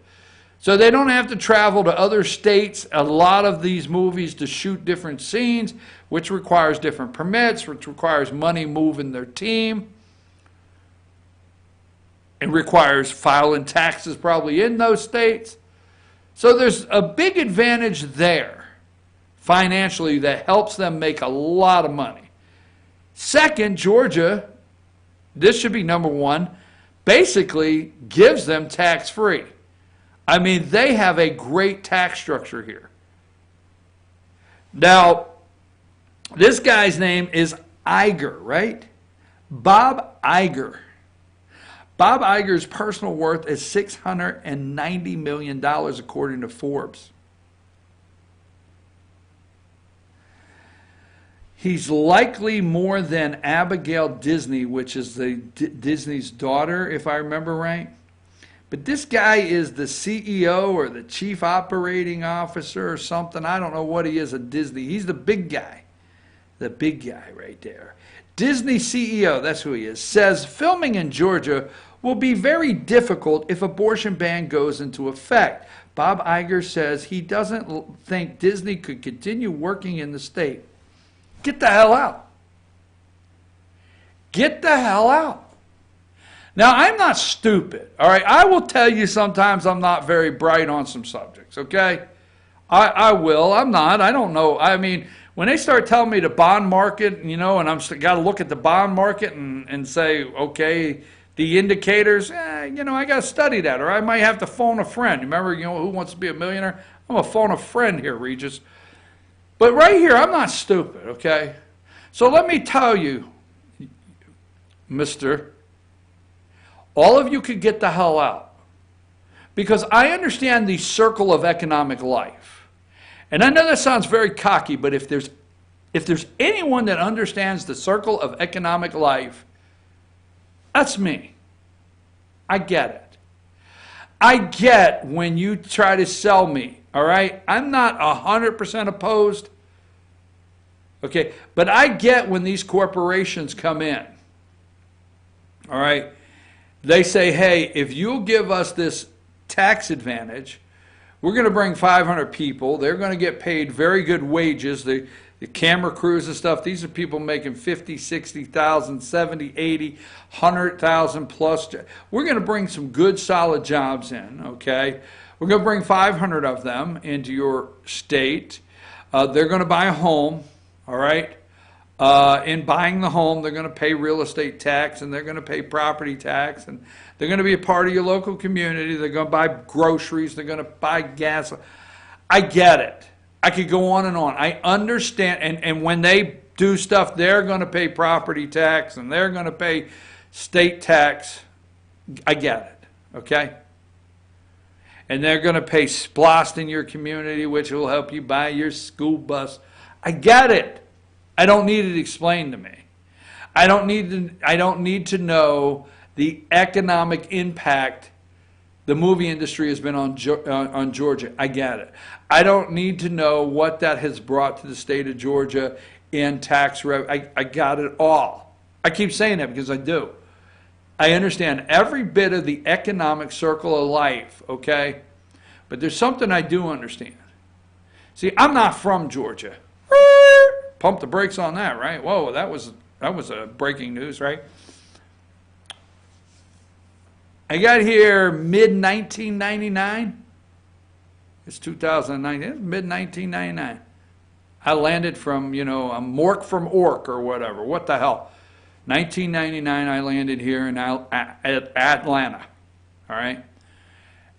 So they don't have to travel to other states, a lot of these movies, to shoot different scenes, which requires different permits, which requires money moving their team. It requires filing taxes probably in those states. So there's a big advantage there financially that helps them make a lot of money. Second, Georgia, this should be number one, basically gives them tax-free. I mean, they have a great tax structure here. Now, this guy's name is Iger, right? Bob Iger. Bob Iger's personal worth is $690 million according to Forbes. He's likely more than Abigail Disney, which is the Disney's daughter, if I remember right. But this guy is the CEO or the chief operating officer or something. I don't know what he is at Disney. He's the big guy. The big guy right there. Disney CEO, that's who he is, says filming in Georgia will be very difficult if abortion ban goes into effect. Bob Iger says he doesn't think Disney could continue working in the state. Get the hell out. Get the hell out. Now, I'm not stupid, all right? I will tell you sometimes I'm not very bright on some subjects, okay? I will. I'm not. I don't know. I mean, when they start telling me the bond market, you know, and I'm got to look at the bond market and say, okay, the indicators, you know, I got to study that, or I might have to phone a friend. Remember, you know, Who Wants to Be a Millionaire? I'm going to phone a friend here, Regis. But right here, I'm not stupid, okay? So let me tell you, mister, all of you could get the hell out. Because I understand the circle of economic life. And I know that sounds very cocky, but if there's anyone that understands the circle of economic life, that's me. I get it. I get when you try to sell me, all right? I'm not 100% opposed, okay? But I get when these corporations come in, all right? They say, hey, if you'll give us this tax advantage, we're going to bring 500 people. They're going to get paid very good wages. The camera crews and stuff, these are people making 50, 60,000, 70, 80, 100,000 plus. We're going to bring some good, solid jobs in, okay? We're going to bring 500 of them into your state. They're going to buy a home, all right? In buying the home, they're going to pay real estate tax, and they're going to pay property tax, and they're going to be a part of your local community. They're going to buy groceries. They're going to buy gas. I get it. I could go on and on. I understand. And when they do stuff, they're going to pay property tax, and they're going to pay state tax. I get it, okay? And they're going to pay SPLOST in your community, which will help you buy your school bus. I get it. I don't need it explained to me. I don't need to know the economic impact the movie industry has been on Georgia. I get it. I don't need to know what that has brought to the state of Georgia in tax revenue. I got it all. I keep saying that because I do. I understand every bit of the economic circle of life, okay? But there's something I do understand. See, I'm not from Georgia. Pump the brakes on that, right? Whoa, that was a breaking news, right? I got here mid-1999. It's 2019. It's mid-1999. I landed from, you know, a mork from Ork or whatever. What the hell? 1999, I landed here in Atlanta. all right?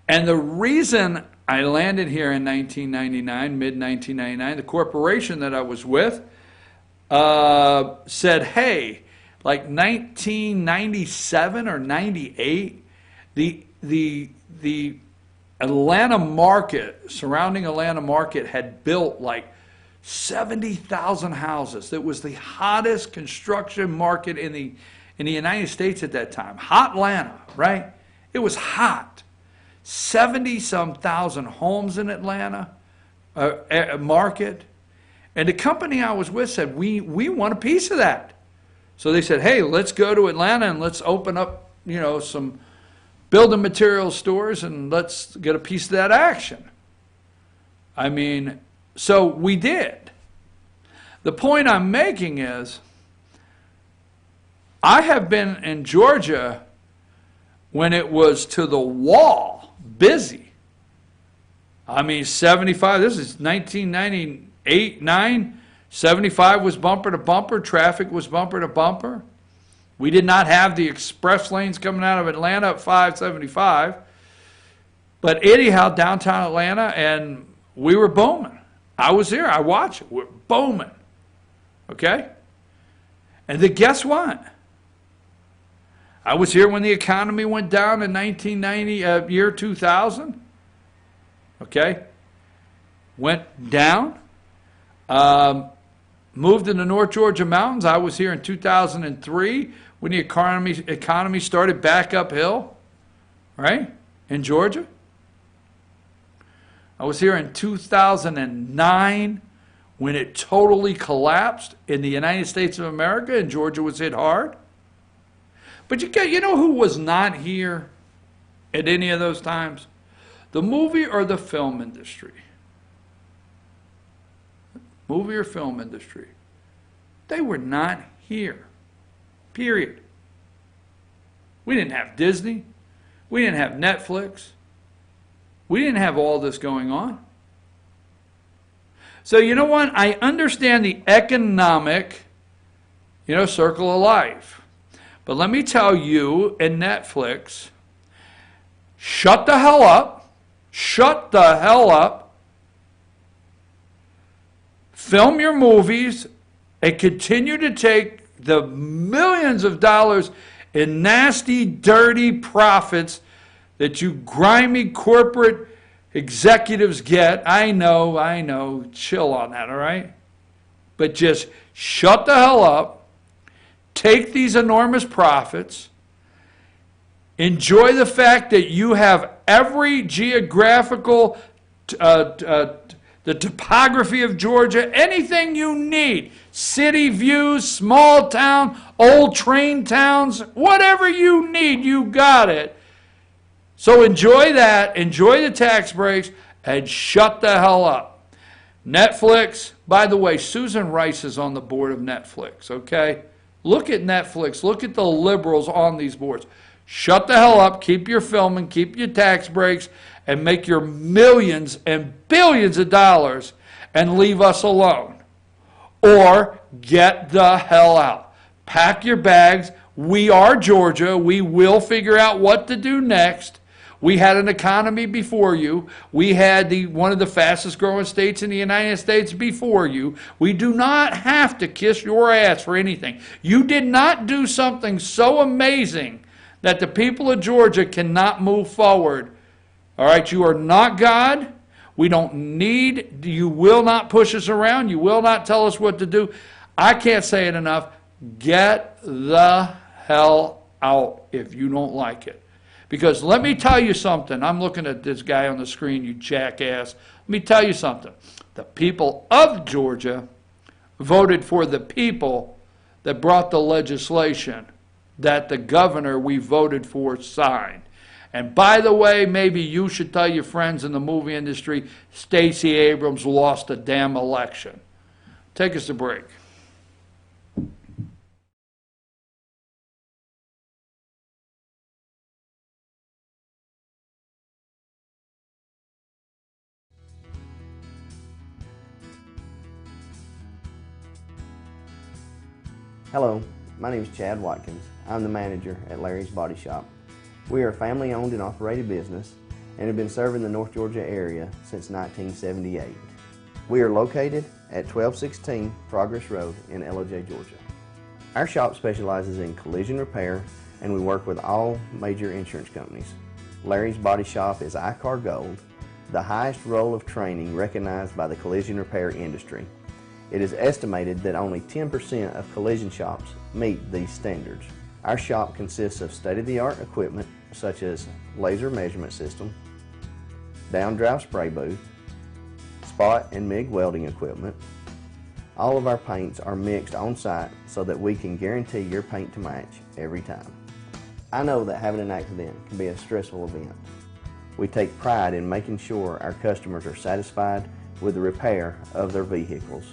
And the reason I landed here in 1999, mid-1999, the corporation that I was with said, hey, like 1997 or 98, the Atlanta market, surrounding Atlanta market, had built like 70,000 houses. It was the hottest construction market in the United States at that time. Hot Atlanta, right? It was hot. 70-some thousand homes in Atlanta market. And the company I was with said, we want a piece of that. So they said, hey, let's go to Atlanta and let's open up, you know, some building material stores and let's get a piece of that action. I mean, so we did. The point I'm making is, I have been in Georgia when it was to the wall, busy. I mean, 75, this is 1998, 9, 75 was bumper to bumper, traffic was bumper to bumper. We did not have the express lanes coming out of Atlanta at 575. But anyhow, downtown Atlanta, and we were booming. I was there, I watched it, we're booming. Okay? And then guess what? I was here when the economy went down in 1990, year 2000. Okay? Went down. Moved in the North Georgia mountains. I was here in 2003 when the economy started back uphill, right, in Georgia. I was here in 2009 when it totally collapsed in the United States of America and Georgia was hit hard. But you know who was not here at any of those times? The movie or the film industry. Movie or film industry. They were not here. Period. We didn't have Disney. We didn't have Netflix. We didn't have all this going on. So you know what? I understand the economic, circle of life. But let me tell you, in Netflix, shut the hell up. Shut the hell up. Film your movies and continue to take the millions of dollars in nasty, dirty profits that you grimy corporate executives get. I know. Chill on that, all right? But just shut the hell up. Take these enormous profits. Enjoy the fact that you have every geographical, the topography of Georgia, anything you need. City views, small town, old train towns, whatever you need, you got it. So enjoy that, enjoy the tax breaks, and shut the hell up. Netflix, by the way, Susan Rice is on the board of Netflix, okay? Look at Netflix, look at the liberals on these boards. Shut the hell up, keep your filming, keep your tax breaks, and make your millions and billions of dollars and leave us alone. Or get the hell out. Pack your bags. We are Georgia. We will figure out what to do next. We had an economy before you. We had one of the fastest growing states in the United States before you. We do not have to kiss your ass for anything. You did not do something so amazing that the people of Georgia cannot move forward. All right, you are not God. We don't need, you will not push us around. You will not tell us what to do. I can't say it enough. Get the hell out if you don't like it. Because let me tell you something. I'm looking at this guy on the screen, you jackass. Let me tell you something. The people of Georgia voted for the people that brought the legislation that the governor we voted for signed. And by the way, maybe you should tell your friends in the movie industry, Stacey Abrams lost a damn election. Take us a break. Hello, my name is Chad Watkins. I'm the manager at Larry's Body Shop. We are a family-owned and operated business and have been serving the North Georgia area since 1978. We are located at 1216 Progress Road in LJ, Georgia. Our shop specializes in collision repair and we work with all major insurance companies. Larry's Body Shop is ICAR Gold, the highest role of training recognized by the collision repair industry. It is estimated that only 10% of collision shops meet these standards. Our shop consists of state-of-the-art equipment such as laser measurement system, down-drive spray booth, spot and MIG welding equipment. All of our paints are mixed on-site so that we can guarantee your paint to match every time. I know that having an accident can be a stressful event. We take pride in making sure our customers are satisfied with the repair of their vehicles.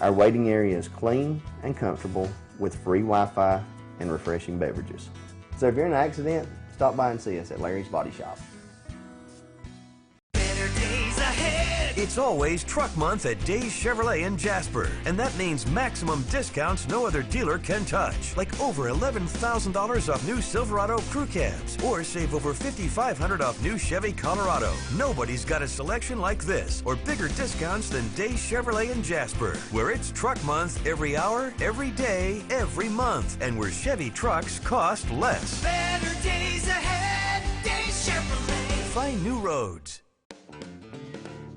Our waiting area is clean and comfortable with free Wi-Fi and refreshing beverages. So if you're in an accident, stop by and see us at Larry's Body Shop. Better days ahead. It's always Truck Month at Days Chevrolet in Jasper, and that means maximum discounts no other dealer can touch, like over $11,000 off new Silverado crew cabs, or save over $5,500 off new Chevy Colorado. Nobody's got a selection like this, or bigger discounts than Days Chevrolet in Jasper, where it's Truck Month every hour, every day, every month, and where Chevy trucks cost less. Better days ahead. Days Chevrolet. Find new roads.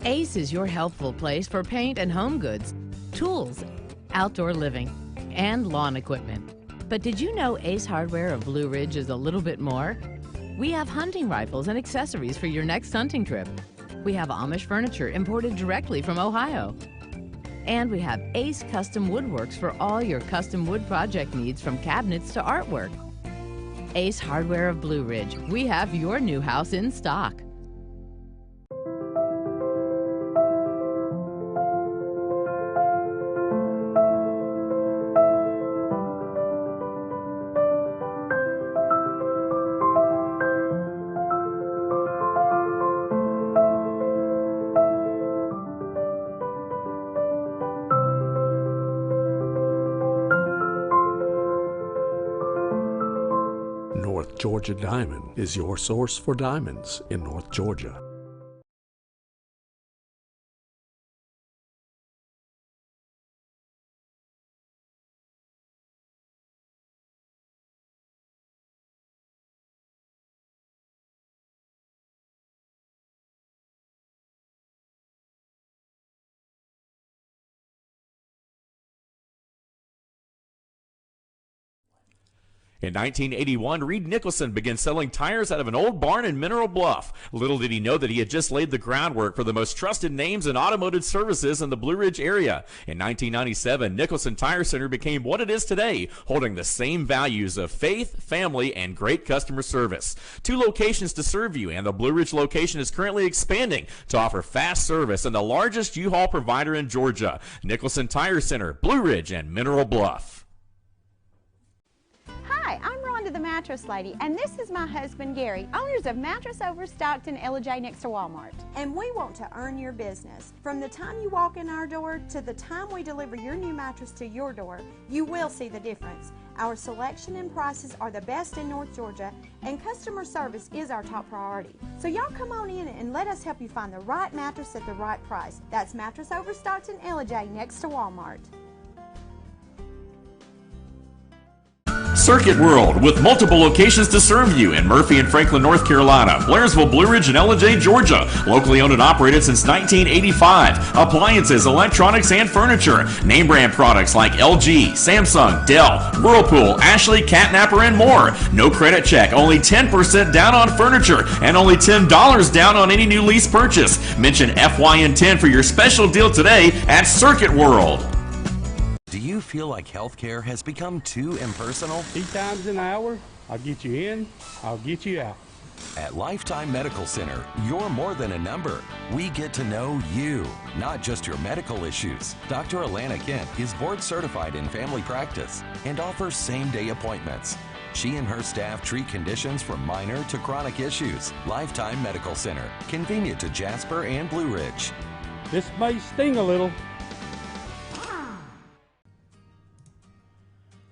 Ace is your healthful place for paint and home goods, tools, outdoor living, and lawn equipment. But did you know Ace Hardware of Blue Ridge is a little bit more? We have hunting rifles and accessories for your next hunting trip. We have Amish furniture imported directly from Ohio. And we have Ace Custom Woodworks for all your custom wood project needs, from cabinets to artwork. Ace Hardware of Blue Ridge, we have your new house in stock. North Georgia Diamond is your source for diamonds in North Georgia. In 1981, Reed Nicholson began selling tires out of an old barn in Mineral Bluff. Little did he know that he had just laid the groundwork for the most trusted names in automotive services in the Blue Ridge area. In 1997, Nicholson Tire Center became what it is today, holding the same values of faith, family, and great customer service. 2 locations to serve you, and the Blue Ridge location is currently expanding to offer fast service and the largest U-Haul provider in Georgia. Nicholson Tire Center, Blue Ridge, and Mineral Bluff. Hi, I'm Rhonda the Mattress Lady, and this is my husband Gary, owners of Mattress Overstocked in LJ next to Walmart. And we want to earn your business. From the time you walk in our door to the time we deliver your new mattress to your door, you will see the difference. Our selection and prices are the best in North Georgia, and customer service is our top priority. So y'all come on in and let us help you find the right mattress at the right price. That's Mattress Overstocked in LJ next to Walmart. Circuit World, with multiple locations to serve you in Murphy and Franklin, North Carolina, Blairsville, Blue Ridge, and LJ, Georgia. Locally owned and operated since 1985. Appliances, electronics, and furniture. Name brand products like LG, Samsung, Dell, Whirlpool, Ashley, Catnapper, and more. No credit check, only 10% down on furniture, and only $10 down on any new lease purchase. Mention FYN10 for your special deal today at Circuit World. Do you feel like healthcare has become too impersonal? 3 times an hour, I'll get you in, I'll get you out. At Lifetime Medical Center, you're more than a number. We get to know you, not just your medical issues. Dr. Alana Kent is board certified in family practice and offers same-day appointments. She and her staff treat conditions from minor to chronic issues. Lifetime Medical Center, convenient to Jasper and Blue Ridge. This may sting a little.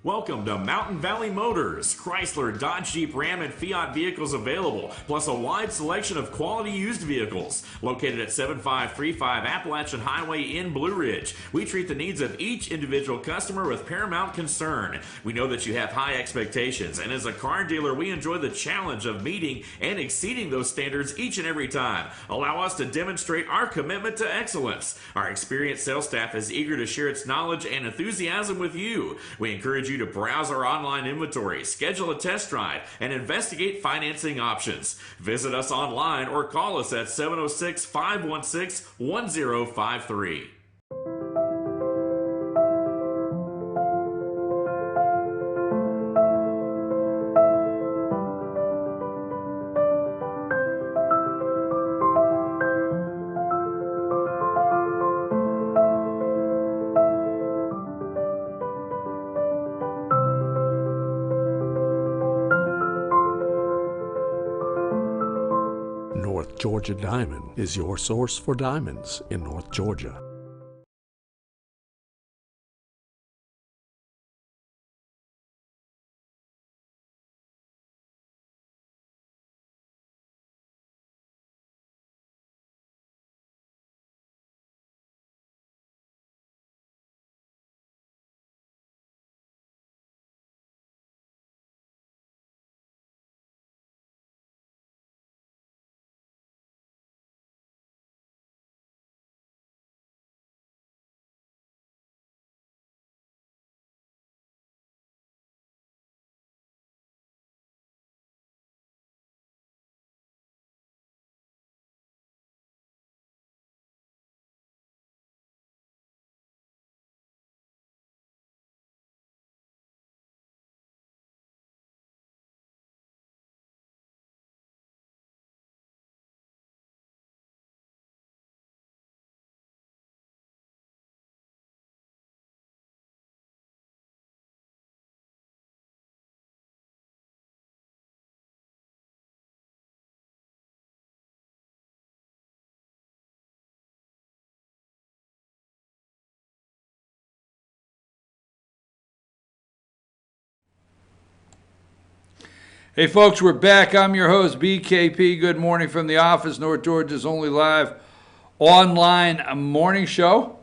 Welcome to Mountain Valley Motors. Chrysler, Dodge, Jeep, Ram, and Fiat vehicles available, plus a wide selection of quality used vehicles. Located at 7535 Appalachian Highway in Blue Ridge, we treat the needs of each individual customer with paramount concern. We know that you have high expectations, and as a car dealer, we enjoy the challenge of meeting and exceeding those standards each and every time. Allow us to demonstrate our commitment to excellence. Our experienced sales staff is eager to share its knowledge and enthusiasm with you. We encourage you to browse our online inventory, schedule a test drive, and investigate financing options. Visit us online or call us at 706-516-1053. North Georgia Diamond is your source for diamonds in North Georgia. Hey folks, we're back. I'm your host, BKP. Good morning from the office, North Georgia's only live online morning show.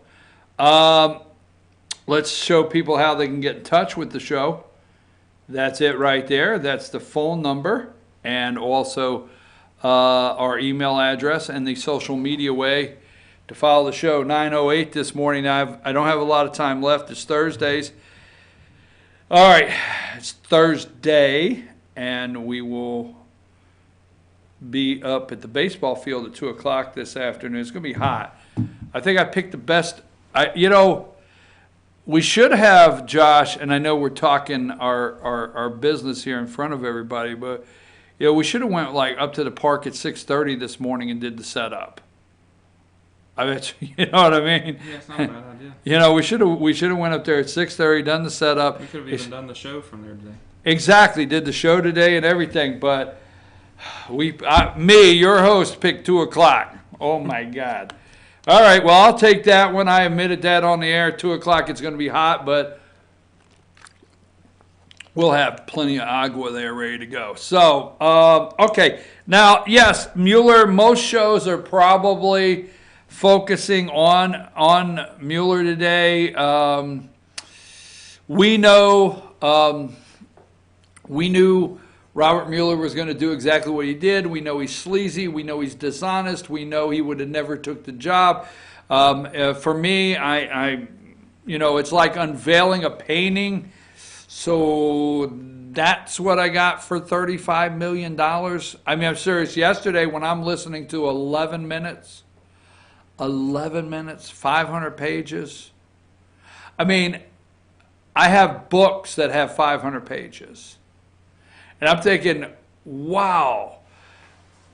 Let's show people how they can get in touch with the show. That's it right there. That's the phone number and also our email address and the social media way to follow the show. 9:08 this morning. I don't have a lot of time left. It's Thursdays. All right, it's Thursday. And we will be up at the baseball field at 2 o'clock this afternoon. It's going to be hot. I think I picked the best. We should have, Josh, and I know we're talking our business here in front of everybody, but we should have went like up to the park at 6:30 this morning and did the setup. I bet you know what I mean? Yeah, it's not a bad idea. We should have went up there at 6:30, done the setup. We could have even done the show from there today. Exactly, did the show today and everything, but your host, picked 2 o'clock. Oh my God. All right, well, I'll take that one. I admitted that on the air. 2 o'clock, it's going to be hot, but we'll have plenty of agua there ready to go. So, okay. Now, yes, Mueller, most shows are probably focusing on Mueller today. We knew Robert Mueller was going to do exactly what he did. We know he's sleazy. We know he's dishonest. We know he would have never took the job. For me, it's like unveiling a painting. So that's what I got for $35 million. I mean, I'm serious. Yesterday, when I'm listening to 11 minutes, 500 pages. I mean, I have books that have 500 pages. And I'm thinking, wow.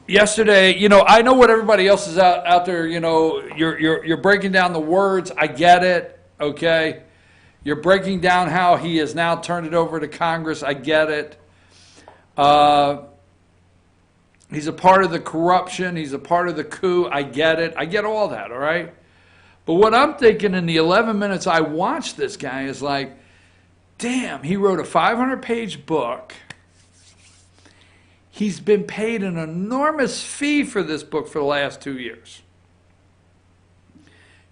Yesterday, I know what everybody else is out there, you're breaking down the words. I get it, okay? You're breaking down how he has now turned it over to Congress. I get it. He's a part of the corruption. He's a part of the coup. I get it. I get all that, all right? But what I'm thinking in the 11 minutes I watched this guy is like, damn, he wrote a 500-page book. He's been paid an enormous fee for this book for the last 2 years.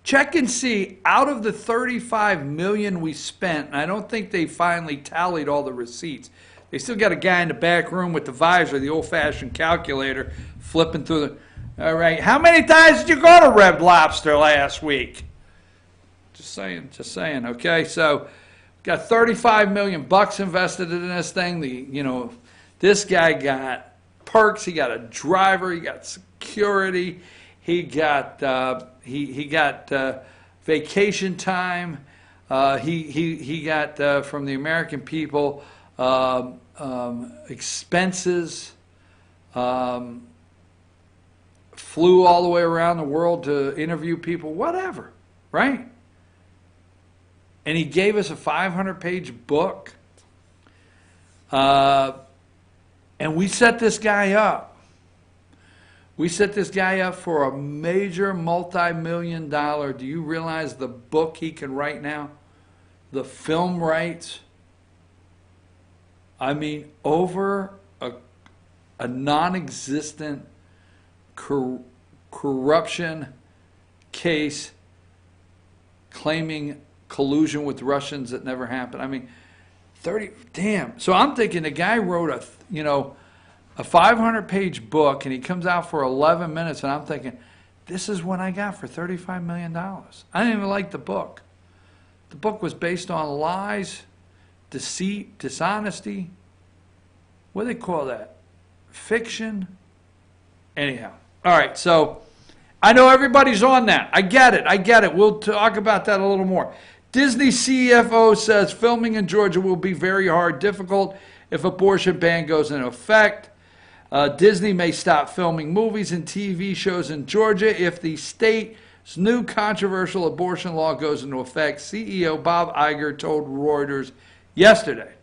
Check and see, out of the $35 million we spent, and I don't think they finally tallied all the receipts. They still got a guy in the back room with the visor, the old-fashioned calculator, flipping through the... All right, how many times did you go to Red Lobster last week? Just saying, okay? So, got $35 million bucks invested in this thing. This guy got perks. He got a driver. He got security. He got he got vacation time. He got from the American people expenses. Flew all the way around the world to interview people. Whatever, right? And he gave us a 500-page book. And we set this guy up. We set this guy up for a major multi-million-dollar. Do you realize the book he can write now? The film rights. I mean, over a non-existent corruption case claiming collusion with Russians that never happened. I mean, 30, damn. So I'm thinking the guy wrote a 500-page book, and he comes out for 11 minutes, and I'm thinking, this is what I got for $35 million. I didn't even like the book. The book was based on lies, deceit, dishonesty. What do they call that? Fiction? Anyhow. All right, so I know everybody's on that. I get it. We'll talk about that a little more. Disney CFO says filming in Georgia will be very hard, difficult if abortion ban goes into effect. Disney may stop filming movies and TV shows in Georgia if the state's new controversial abortion law goes into effect, CEO Bob Iger told Reuters yesterday.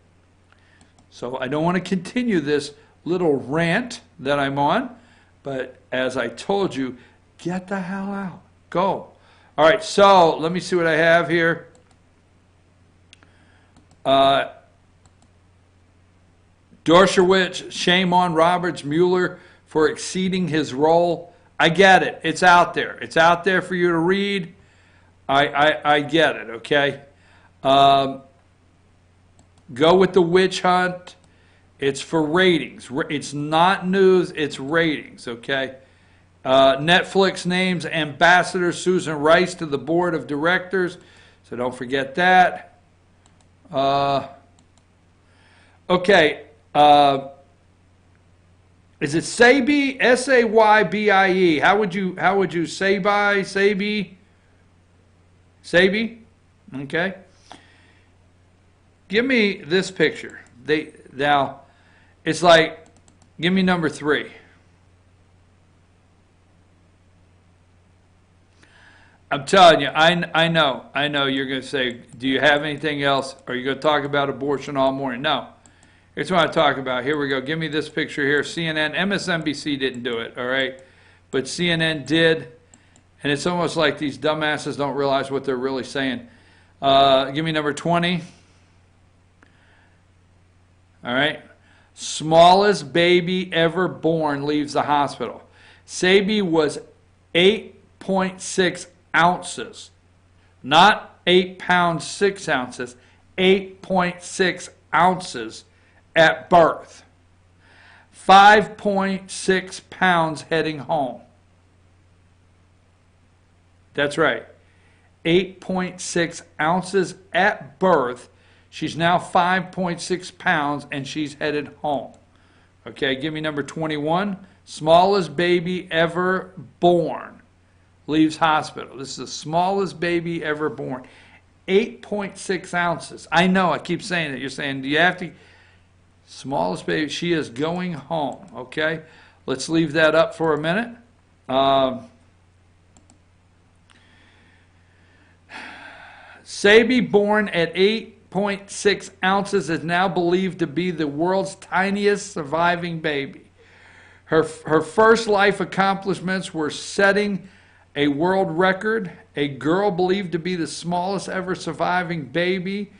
So I don't want to continue this little rant that I'm on, but as I told you, get the hell out. Go. All right, so let me see what I have here. Dershowitz, shame on Roberts Mueller for exceeding his role. I get it. It's out there. It's out there for you to read. I get it, okay? Go with the witch hunt. It's for ratings. It's not news. It's ratings, okay? Netflix names Ambassador Susan Rice to the board of directors, so don't forget that. Okay. Is it Saybie? S-A-Y-B-I-E. How would you Saybie? Okay. Give me this picture. Now, it's like, give me number 3. I'm telling you, I know you're going to say, do you have anything else? Are you going to talk about abortion all morning? No. Here's what I talk about. Here we go. Give me this picture here. CNN, MSNBC didn't do it, all right? But CNN did, and it's almost like these dumbasses don't realize what they're really saying. Give me number 20. All right. Smallest baby ever born leaves the hospital. Saybie was 8.6 ounces. Not 8 pounds, 6 ounces. 8.6 ounces at birth. 5.6 pounds heading home. That's right. 8.6 ounces at birth. She's now 5.6 pounds, and she's headed home. Okay, give me number 21. Smallest baby ever born leaves hospital. This is the smallest baby ever born. 8.6 ounces. I know, I keep saying it. You're saying, do you have to... Smallest baby, she is going home, okay? Let's leave that up for a minute. Saybie, born at 8.6 ounces, is now believed to be the world's tiniest surviving baby. Her first life accomplishments were setting a world record, a girl believed to be the smallest ever surviving baby,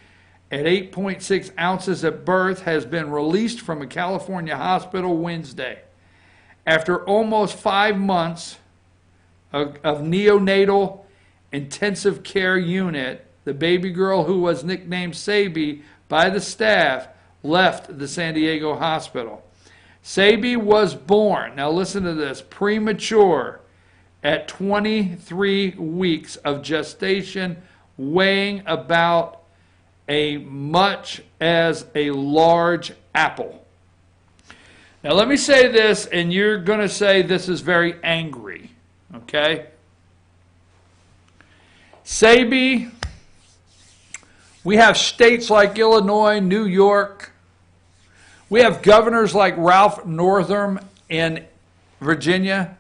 at 8.6 ounces at birth has been released from a California hospital Wednesday. After almost 5 months of neonatal intensive care unit, the baby girl, who was nicknamed Sabi by the staff, left the San Diego hospital. Sabi was born, now listen to this, premature at 23 weeks of gestation, weighing about as much as a large apple. Now let me say this, and you're going to say this is very angry, okay? Sabi, we have states like Illinois, New York. We have governors like Ralph Northam in Virginia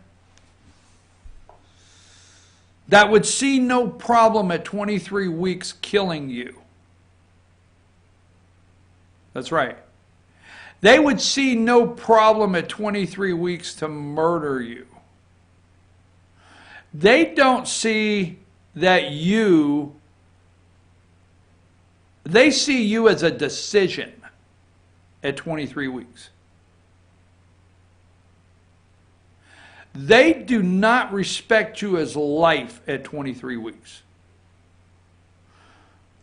that would see no problem at 23 weeks killing you. That's right. They would see no problem at 23 weeks to murder you. They don't see that they see you as a decision at 23 weeks. They do not respect you as life at 23 weeks.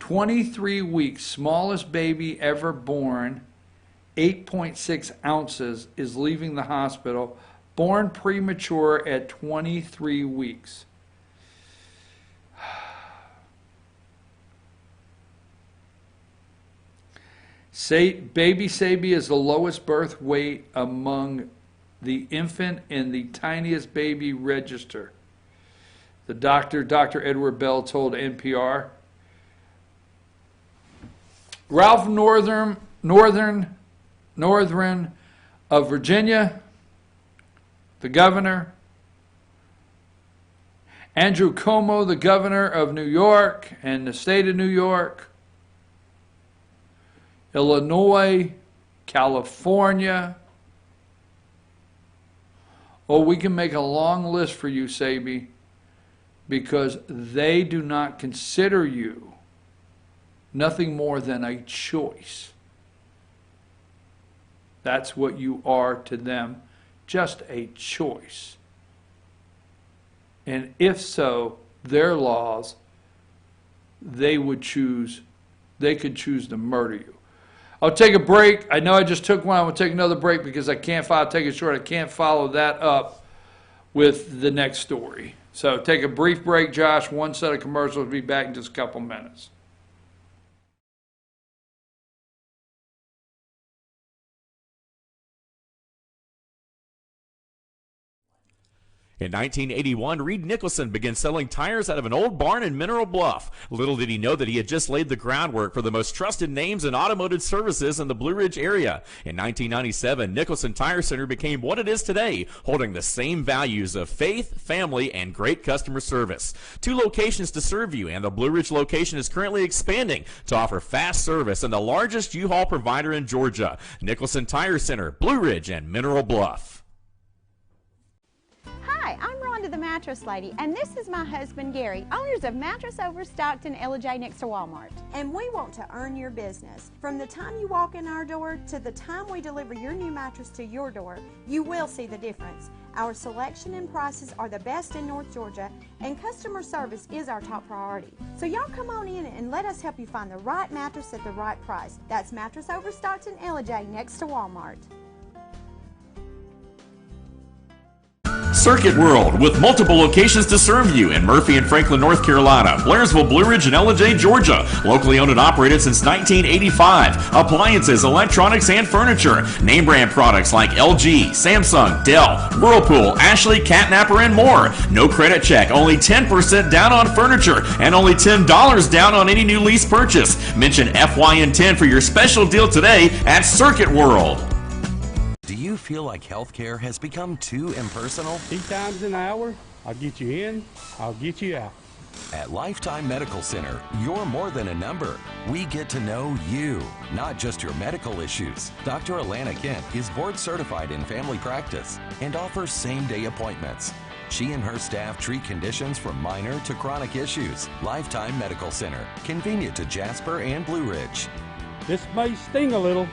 23 weeks, smallest baby ever born, 8.6 ounces, is leaving the hospital, born premature at 23 weeks. Baby Sabi is the lowest birth weight among the infant and the tiniest baby register. The doctor, Dr. Edward Bell, told NPR. Ralph Northern of Virginia, the governor. Andrew Cuomo, the governor of New York and the state of New York. Illinois, California. Oh, we can make a long list for you, Sabi, because they do not consider you nothing more than a choice. That's what you are to them, just a choice. And if so, their laws, they could choose to murder you. I'll take a break. I know I just took one. I'm going to take another break because I can't I'll take it short. I can't follow that up with the next story. So take a brief break, Josh. One set of commercials. We'll be back in just a couple minutes. In 1981, Reed Nicholson began selling tires out of an old barn in Mineral Bluff. Little did he know that he had just laid the groundwork for the most trusted names in automotive services in the Blue Ridge area. In 1997, Nicholson Tire Center became what it is today, holding the same values of faith, family, and great customer service. 2 locations to serve you, and the Blue Ridge location is currently expanding to offer fast service and the largest U-Haul provider in Georgia. Nicholson Tire Center, Blue Ridge, and Mineral Bluff. Hi, I'm Rhonda the Mattress Lady, and this is my husband Gary, owners of Mattress Overstocked in Ella next to Walmart. And we want to earn your business. From the time you walk in our door to the time we deliver your new mattress to your door, you will see the difference. Our selection and prices are the best in North Georgia, and customer service is our top priority. So y'all come on in and let us help you find the right mattress at the right price. That's Mattress Overstocked in Ella next to Walmart. Circuit World, with multiple locations to serve you in Murphy and Franklin, North Carolina, Blairsville, Blue Ridge, and LJ, Georgia. Locally owned and operated since 1985. Appliances, electronics, and furniture. Name brand products like LG, Samsung, Dell, Whirlpool, Ashley, Catnapper, and more. No credit check, only 10% down on furniture, and only $10 down on any new lease purchase. Mention FYN10 for your special deal today at Circuit World. Do you feel like healthcare has become too impersonal? 8 times an hour, I'll get you in, I'll get you out. At Lifetime Medical Center, you're more than a number. We get to know you, not just your medical issues. Dr. Alana Kent is board certified in family practice and offers same-day appointments. She and her staff treat conditions from minor to chronic issues. Lifetime Medical Center, convenient to Jasper and Blue Ridge. This may sting a little.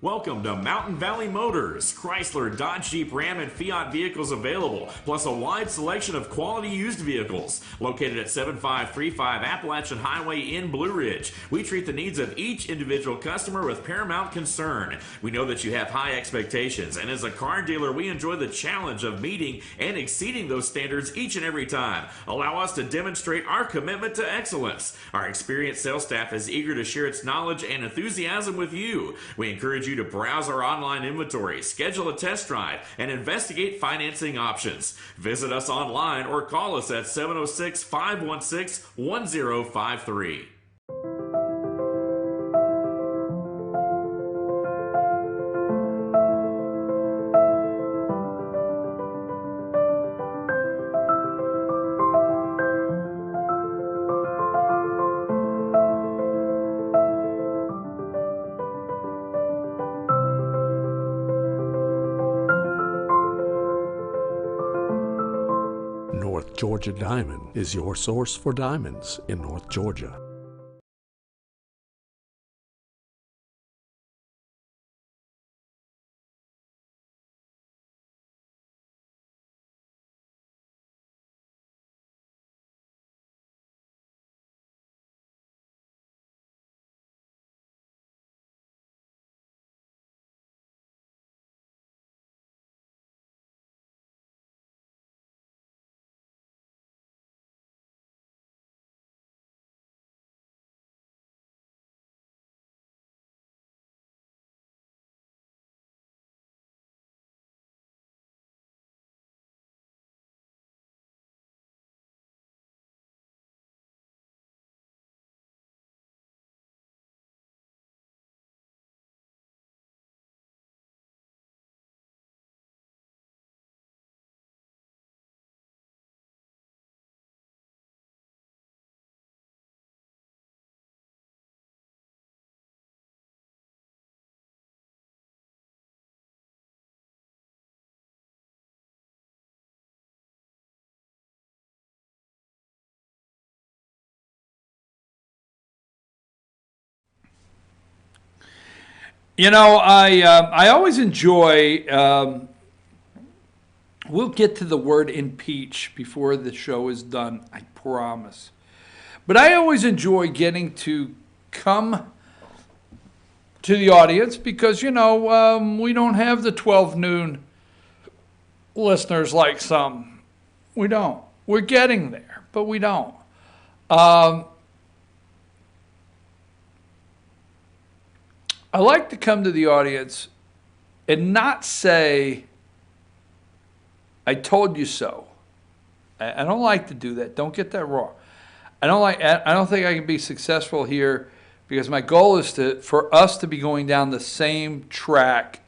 Welcome to Mountain Valley Motors. Chrysler, Dodge, Jeep, Ram, and Fiat vehicles available, plus a wide selection of quality used vehicles. Located at 7535 Appalachian Highway in Blue Ridge, we treat the needs of each individual customer with paramount concern. We know that you have high expectations, and as a car dealer, we enjoy the challenge of meeting and exceeding those standards each and every time. Allow us to demonstrate our commitment to excellence. Our experienced sales staff is eager to share its knowledge and enthusiasm with you. We encourage you to browse our online inventory, schedule a test drive, and investigate financing options. Visit us online or call us at 706-516-1053. North Georgia Diamond is your source for diamonds in North Georgia. You know, I always enjoy, we'll get to the word impeach before the show is done, I promise. But I always enjoy getting to come to the audience because, you know, we don't have the 12 noon listeners like some. We don't. We're getting there, but we don't. I like to come to the audience and not say, I told you so. I don't like to do that. Don't get that wrong. I don't think I can be successful here because my goal is for us to be going down the same track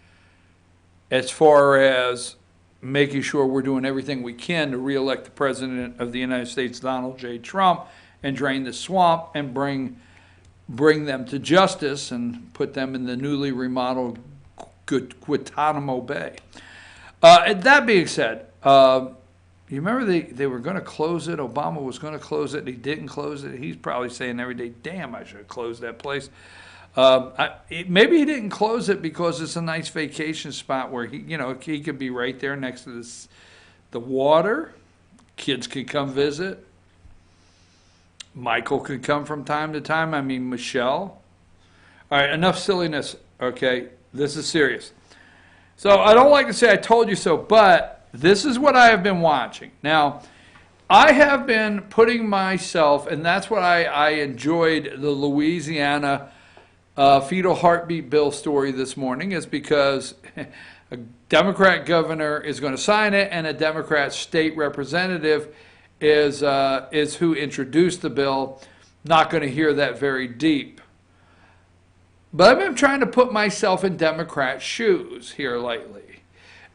as far as making sure we're doing everything we can to reelect the President of the United States, Donald J. Trump, and drain the swamp and bring them to justice and put them in the newly remodeled Guantanamo Bay. That being said, you remember they were going to close it? Obama was going to close it, and he didn't close it. He's probably saying every day, damn, I should have closed that place. Maybe he didn't close it because it's a nice vacation spot where he could be right there next to the water. Kids could come visit. Michael could come from time to time. I mean, Michelle. All right, enough silliness, okay? This is serious. So I don't like to say I told you so, but this is what I have been watching. Now, I have been putting myself, and that's what I enjoyed the Louisiana fetal heartbeat bill story this morning, is because a Democrat governor is going to sign it, and a Democrat state representative is who introduced the bill. Not going to hear that very deep. But I've been trying to put myself in Democrat shoes here lately.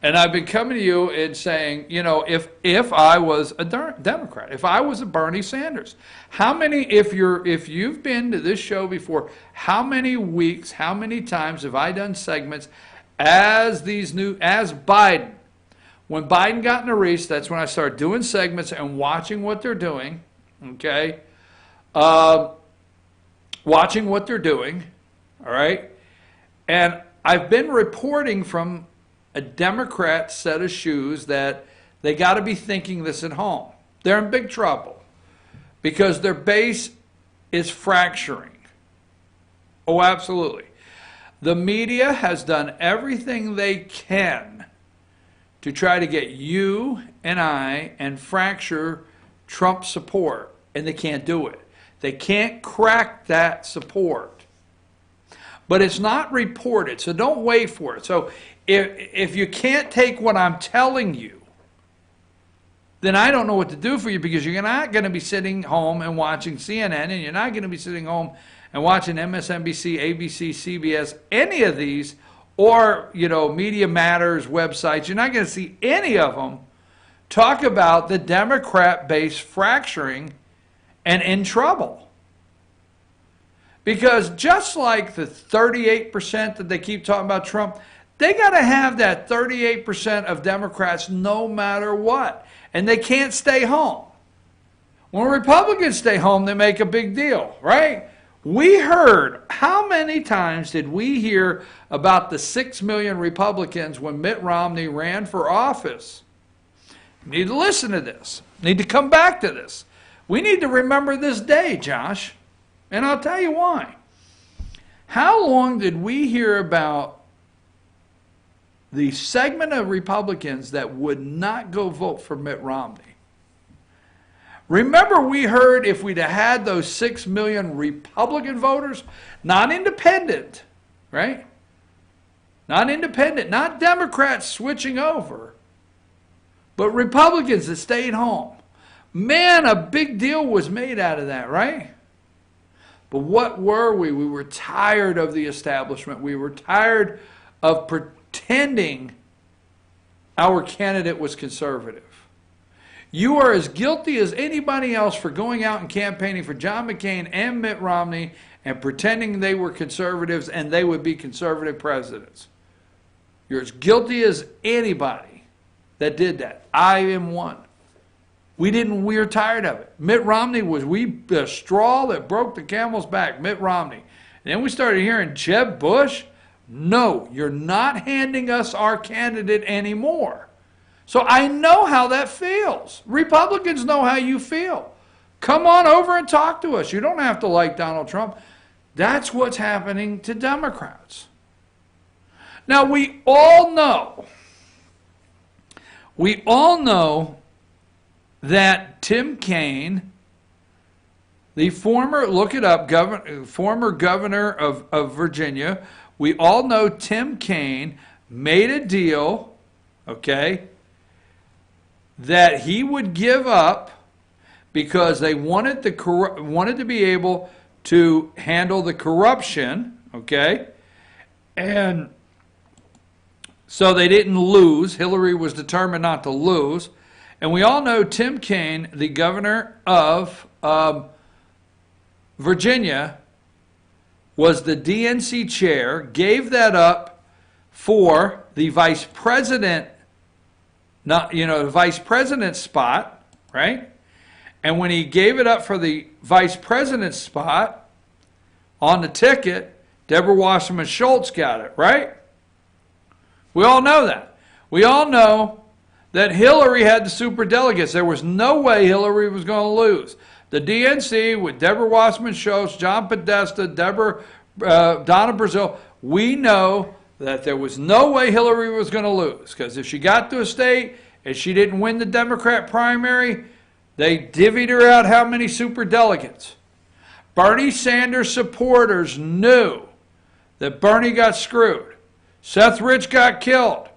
And I've been coming to you and saying, you know, if I was a Democrat, if I was a Bernie Sanders, how many, if you've been to this show before, how many weeks, how many times have I done segments as Biden? When Biden got in the race, that's when I started doing segments and watching what they're doing, okay? Watching what they're doing, all right? And I've been reporting from a Democrat set of shoes that they got to be thinking this at home. They're in big trouble because their base is fracturing. Oh, absolutely. The media has done everything they can to try to get you and I and fracture Trump support, and they can't do it. They can't crack that support. But it's not reported, so don't wait for it. So if you can't take what I'm telling you, then I don't know what to do for you, because you're not going to be sitting home and watching CNN, and you're not going to be sitting home and watching MSNBC, ABC, CBS, any of these, or, you know, Media Matters websites. You're not going to see any of them talk about the Democrat base fracturing and in trouble. Because just like the 38% that they keep talking about Trump, they got to have that 38% of Democrats no matter what. And they can't stay home. When Republicans stay home, they make a big deal, right? We heard, how many times did we hear about the 6 million Republicans when Mitt Romney ran for office? You need to listen to this. You need to come back to this. We need to remember this day, Josh. And I'll tell you why. How long did we hear about the segment of Republicans that would not go vote for Mitt Romney? Remember, we heard if we'd have had those 6 million Republican voters, not independent, right? Not independent, not Democrats switching over, but Republicans that stayed home. Man, a big deal was made out of that, right? But what were we? We were tired of the establishment. We were tired of pretending our candidate was conservative. You are as guilty as anybody else for going out and campaigning for John McCain and Mitt Romney and pretending they were conservatives and they would be conservative presidents. You're as guilty as anybody that did that. I am one. We were tired of it. Mitt Romney was the straw that broke the camel's back, Mitt Romney. And then we started hearing Jeb Bush. No, you're not handing us our candidate anymore. So I know how that feels. Republicans know how you feel. Come on over and talk to us. You don't have to like Donald Trump. That's what's happening to Democrats. Now, we all know that Tim Kaine, the former, look it up, former governor of Virginia, we all know Tim Kaine made a deal, okay, that he would give up because they wanted to be able to handle the corruption, okay, and so they didn't lose. Hillary was determined not to lose. And we all know Tim Kaine, the governor of Virginia, was the DNC chair, gave that up for the vice president, the vice president spot, right? And when he gave it up for the vice president spot on the ticket, Deborah Wasserman Schultz got it, right? We all know that. We all know that Hillary had the superdelegates. There was no way Hillary was going to lose. The DNC with Deborah Wasserman Schultz, John Podesta, Donna Brazile, we know that there was no way Hillary was going to lose, because if she got to a state and she didn't win the Democrat primary, they divvied her out how many superdelegates. Bernie Sanders supporters knew that Bernie got screwed. Seth Rich got killed.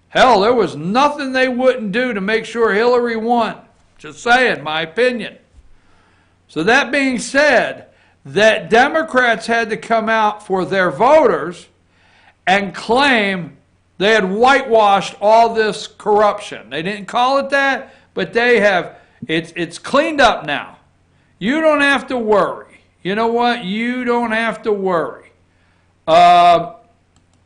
Hell, there was nothing they wouldn't do to make sure Hillary won. Just saying, my opinion. So that being said, that Democrats had to come out for their voters and claim They had whitewashed all this corruption. They didn't call it that, but they have. It's cleaned up now. You don't have to worry. You know what? You don't have to worry.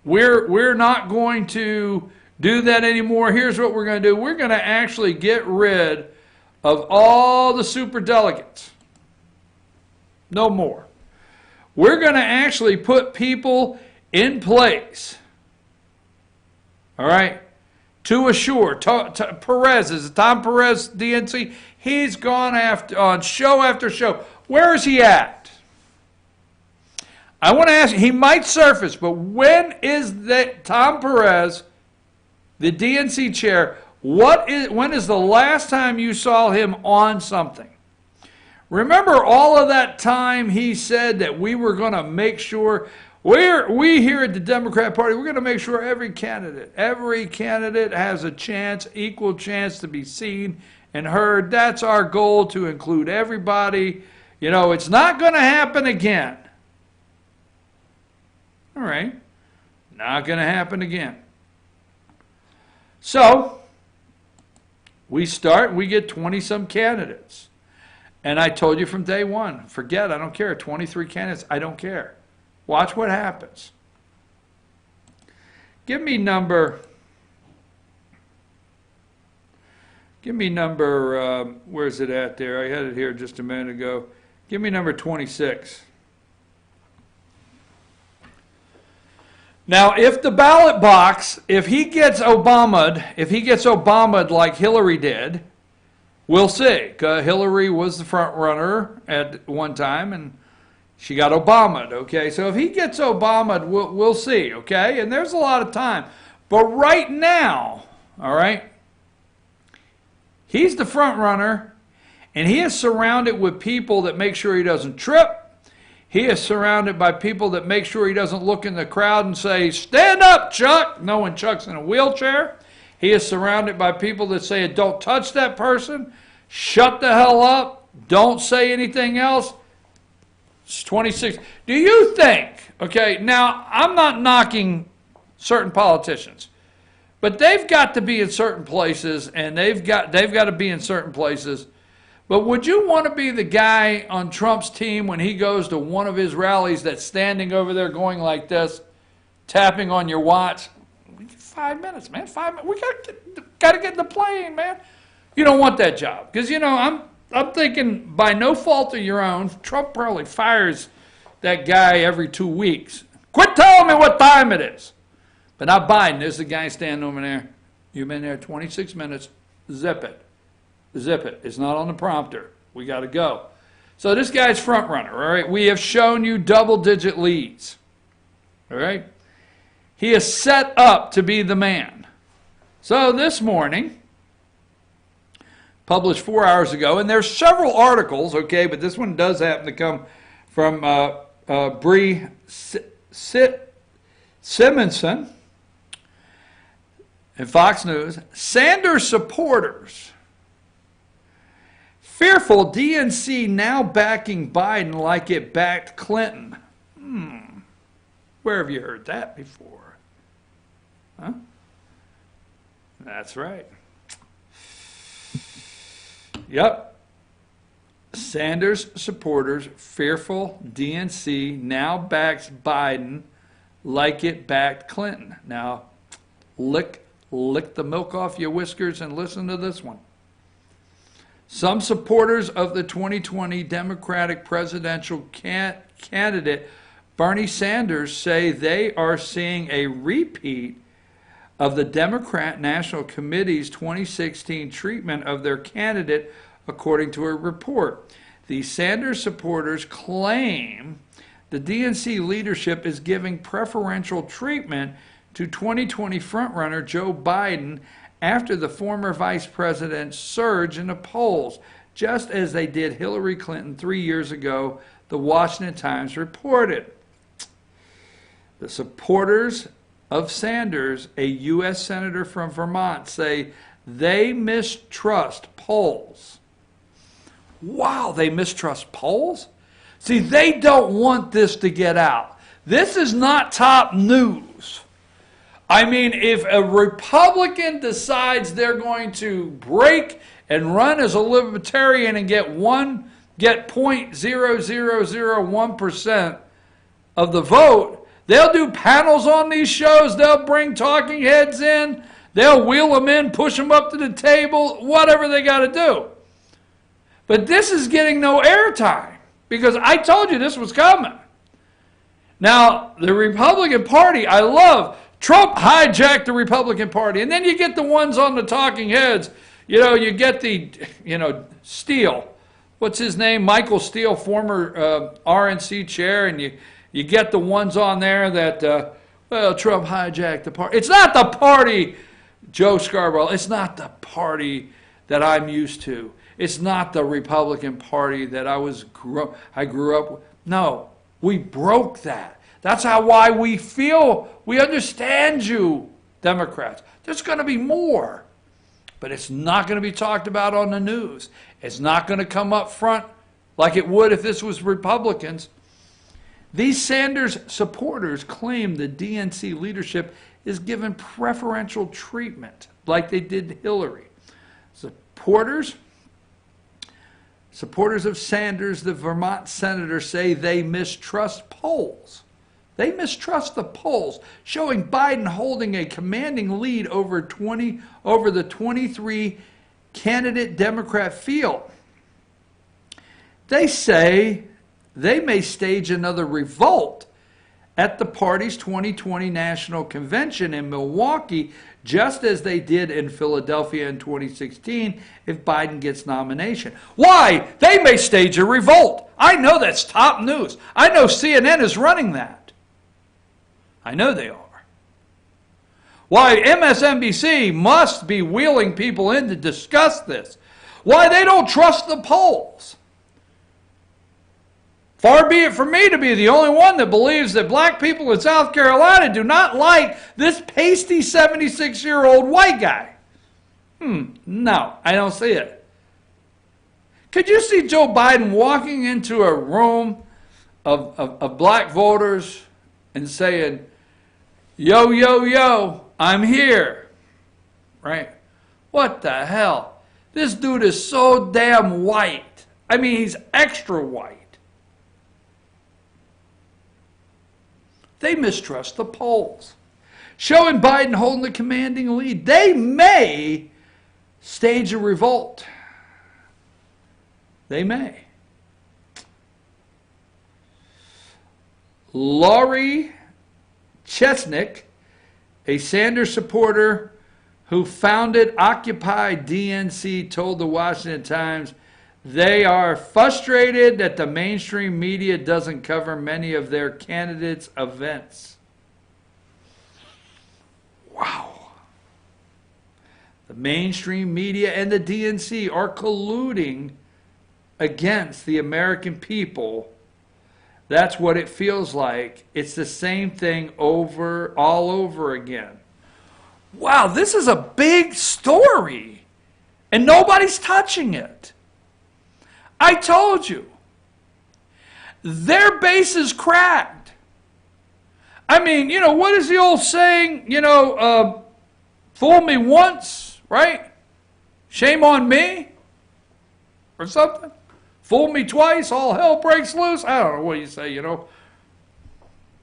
We're not going to do that anymore. Here's what we're going to do. We're going to actually get rid of all the superdelegates. No more. We're going to actually put people in place. All right? To assure. Perez, is it Tom Perez, DNC? He's gone on show after show. Where is he at? I want to ask you, he might surface, but when is that Tom Perez, the DNC chair, when is the last time you saw him on something? Remember all of that time he said that we were going to make sure, we here at the Democrat Party, we're going to make sure every candidate has a chance, equal chance to be seen and heard. That's our goal, to include everybody. You know, it's not going to happen again. All right, not going to happen again. So, we get 20-some candidates. And I told you from day one, forget, I don't care, 23 candidates, I don't care. Watch what happens. Give me number, where's it at there? I had it here just a minute ago. Give me number 26. Now, if the ballot box, if he gets Obama'd like Hillary did, we'll see. Hillary was the front runner at one time, and she got Obama'd, okay? So if he gets Obama'd, we'll see, okay? And there's a lot of time. But right now, all right, he's the front runner, and he is surrounded with people that make sure he doesn't trip. He is surrounded by people that make sure he doesn't look in the crowd and say, "Stand up, Chuck," knowing Chuck's in a wheelchair. He is surrounded by people that say, "Don't touch that person. Shut the hell up. Don't say anything else." It's 26. Do you think, okay, now I'm not knocking certain politicians, but they've got to be in certain places, and they've got to be in certain places. But would you want to be the guy on Trump's team when he goes to one of his rallies that's standing over there going like this, tapping on your watch? 5 minutes, man. 5 minutes. We got to get in the plane, man. You don't want that job. Because, you know, I'm thinking by no fault of your own, Trump probably fires that guy every 2 weeks. Quit telling me what time it is. But not Biden. There's the guy standing over there. You've been there 26 minutes. Zip it. Zip it. It's not on the prompter. We got to go. So this guy's front runner, all right? We have shown you double-digit leads, all right? He is set up to be the man. So this morning, published 4 hours ago, and there's several articles, okay, but this one does happen to come from Bree Simonson and Fox News. Sanders supporters fearful DNC now backing Biden like it backed Clinton. Where have you heard that before? Huh? That's right. Yep. Sanders supporters fearful DNC now backs Biden like it backed Clinton. Now, lick the milk off your whiskers and listen to this one. Some supporters of the 2020 Democratic presidential candidate Bernie Sanders say they are seeing a repeat of the Democrat National Committee's 2016 treatment of their candidate, according to a report. The Sanders supporters claim the DNC leadership is giving preferential treatment to 2020 frontrunner Joe Biden after the former vice president's surge in the polls, just as they did Hillary Clinton 3 years ago, the Washington Times reported. The supporters of Sanders, a U.S. senator from Vermont, say they mistrust polls. Wow, they mistrust polls? See, they don't want this to get out. This is not top news. I mean, if a Republican decides they're going to break and run as a libertarian and get 0.0001% of the vote, they'll do panels on these shows. They'll bring talking heads in. They'll wheel them in, push them up to the table, whatever they got to do. But this is getting no airtime because I told you this was coming. Now, the Republican Party, I love. Trump hijacked the Republican Party. And then you get the ones on the talking heads. You know, you get the, Steele. What's his name? Michael Steele, former RNC chair. And you get the ones on there that, Trump hijacked the party. It's not the party, Joe Scarborough. It's not the party that I'm used to. It's not the Republican Party that I grew up with. No, we broke that. That's why we feel, we understand you, Democrats. There's going to be more, but it's not going to be talked about on the news. It's not going to come up front like it would if this was Republicans. These Sanders supporters claim the DNC leadership is given preferential treatment like they did Hillary. Supporters of Sanders, the Vermont senator, say they mistrust polls. They mistrust the polls, showing Biden holding a commanding lead over the 23 candidate Democrat field. They say they may stage another revolt at the party's 2020 national convention in Milwaukee, just as they did in Philadelphia in 2016 if Biden gets nomination. Why? They may stage a revolt. I know that's top news. I know CNN is running that. I know they are. Why MSNBC must be wheeling people in to discuss this. Why they don't trust the polls. Far be it from me to be the only one that believes that black people in South Carolina do not like this pasty 76-year-old white guy. No, I don't see it. Could you see Joe Biden walking into a room of black voters and saying, yo, yo, yo, I'm here, right? What the hell? This dude is so damn white. I mean, he's extra white. They mistrust the polls, showing Biden holding the commanding lead. They may stage a revolt. They may. Laurie Chesnick, a Sanders supporter who founded Occupy DNC, told the Washington Times they are frustrated that the mainstream media doesn't cover many of their candidates' events. Wow. The mainstream media and the DNC are colluding against the American people. That's what it feels like. It's the same thing all over again. Wow, this is a big story, and nobody's touching it. I told you. Their base is cracked. I mean, what is the old saying? Fool me once, right? Shame on me? Or something? Fool me twice, all hell breaks loose? I don't know what you say,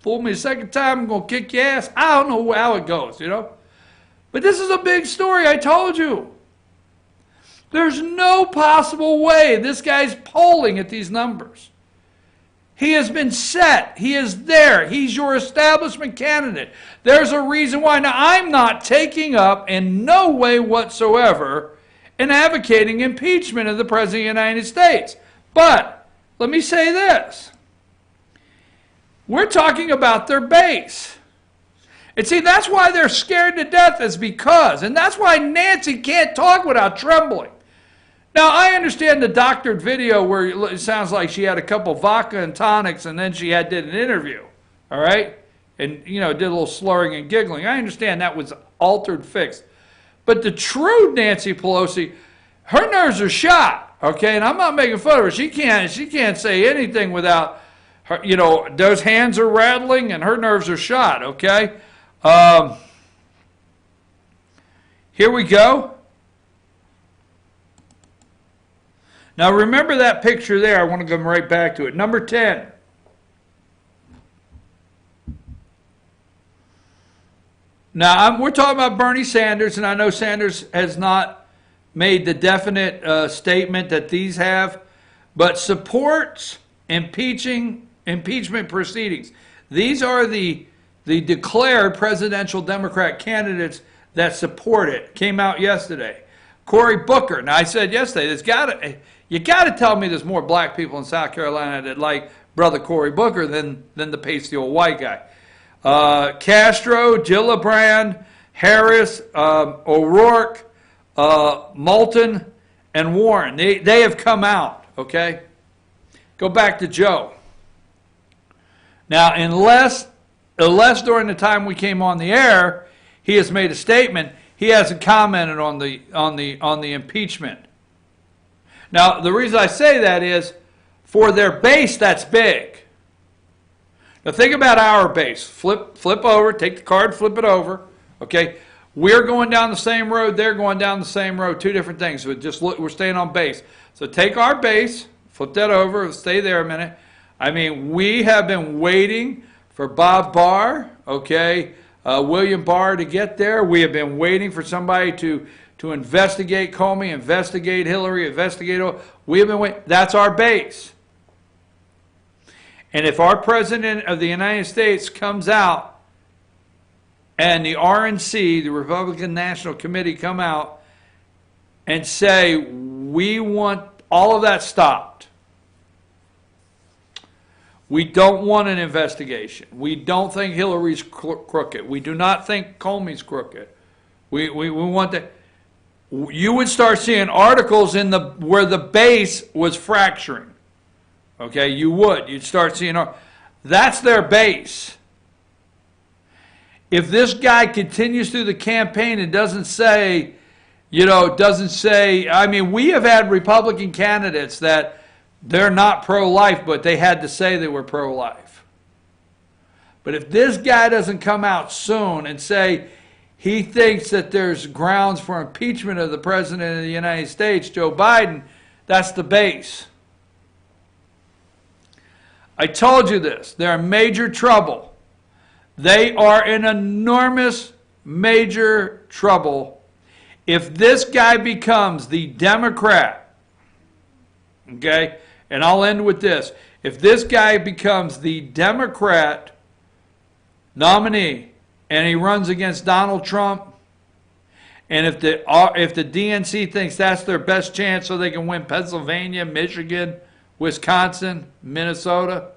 Fool me a second time, I'm going to kick your ass. I don't know how it goes, But this is a big story, I told you. There's no possible way this guy's polling at these numbers. He has been set. He is there. He's your establishment candidate. There's a reason why. Now, I'm not taking up in no way whatsoever and advocating impeachment of the President of the United States. But let me say this. We're talking about their base. And see, that's why they're scared to death is because, and that's why Nancy can't talk without trembling. Now, I understand the doctored video where it sounds like she had a couple vodka and tonics and then she did an interview, all right? And, did a little slurring and giggling. I understand that was altered, fixed. But the true Nancy Pelosi, her nerves are shot, okay? And I'm not making fun of her. She can't say anything without her, those hands are rattling and her nerves are shot, okay? Here we go. Now remember that picture there. I want to come right back to it. Number 10. Now, we're talking about Bernie Sanders, and I know Sanders has not made the definite statement that these have, but supports impeachment proceedings. These are the declared presidential Democrat candidates that support it. Came out yesterday. Cory Booker. Now, I said yesterday, you got to tell me there's more black people in South Carolina that like Brother Cory Booker than the pasty old white guy. Castro, Gillibrand, Harris, O'Rourke, Moulton, and Warren. They have come out, okay? Go back to Joe. Now, unless during the time we came on the air, he has made a statement, he hasn't commented on the impeachment. Now, the reason I say that is, for their base, that's big. Now think about our base. Flip over, take the card, flip it over. Okay, we're going down the same road. They're going down the same road. Two different things. So just look, we're staying on base. So take our base, flip that over, stay there a minute. I mean, we have been waiting for Bob Barr, okay, William Barr to get there. We have been waiting for somebody to investigate Comey, investigate Hillary, investigate. We have been waiting. That's our base. And if our President of the United States comes out and the RNC, the Republican National Committee, come out and say, we want all of that stopped. We don't want an investigation. We don't think Hillary's crooked. We do not think Comey's crooked. We want that. You would start seeing articles in where the base was fracturing. Okay, you would. You'd start seeing, that's their base. If this guy continues through the campaign and doesn't say, I mean, we have had Republican candidates that they're not pro-life, but they had to say they were pro-life. But if this guy doesn't come out soon and say he thinks that there's grounds for impeachment of the President of the United States, Joe Biden, that's the base. I told you this. They're in major trouble. They are in enormous, major trouble if this guy becomes the Democrat, okay, and I'll end with this. If this guy becomes the Democrat nominee and he runs against Donald Trump, and if the DNC thinks that's their best chance so they can win Pennsylvania, Michigan, Wisconsin, Minnesota,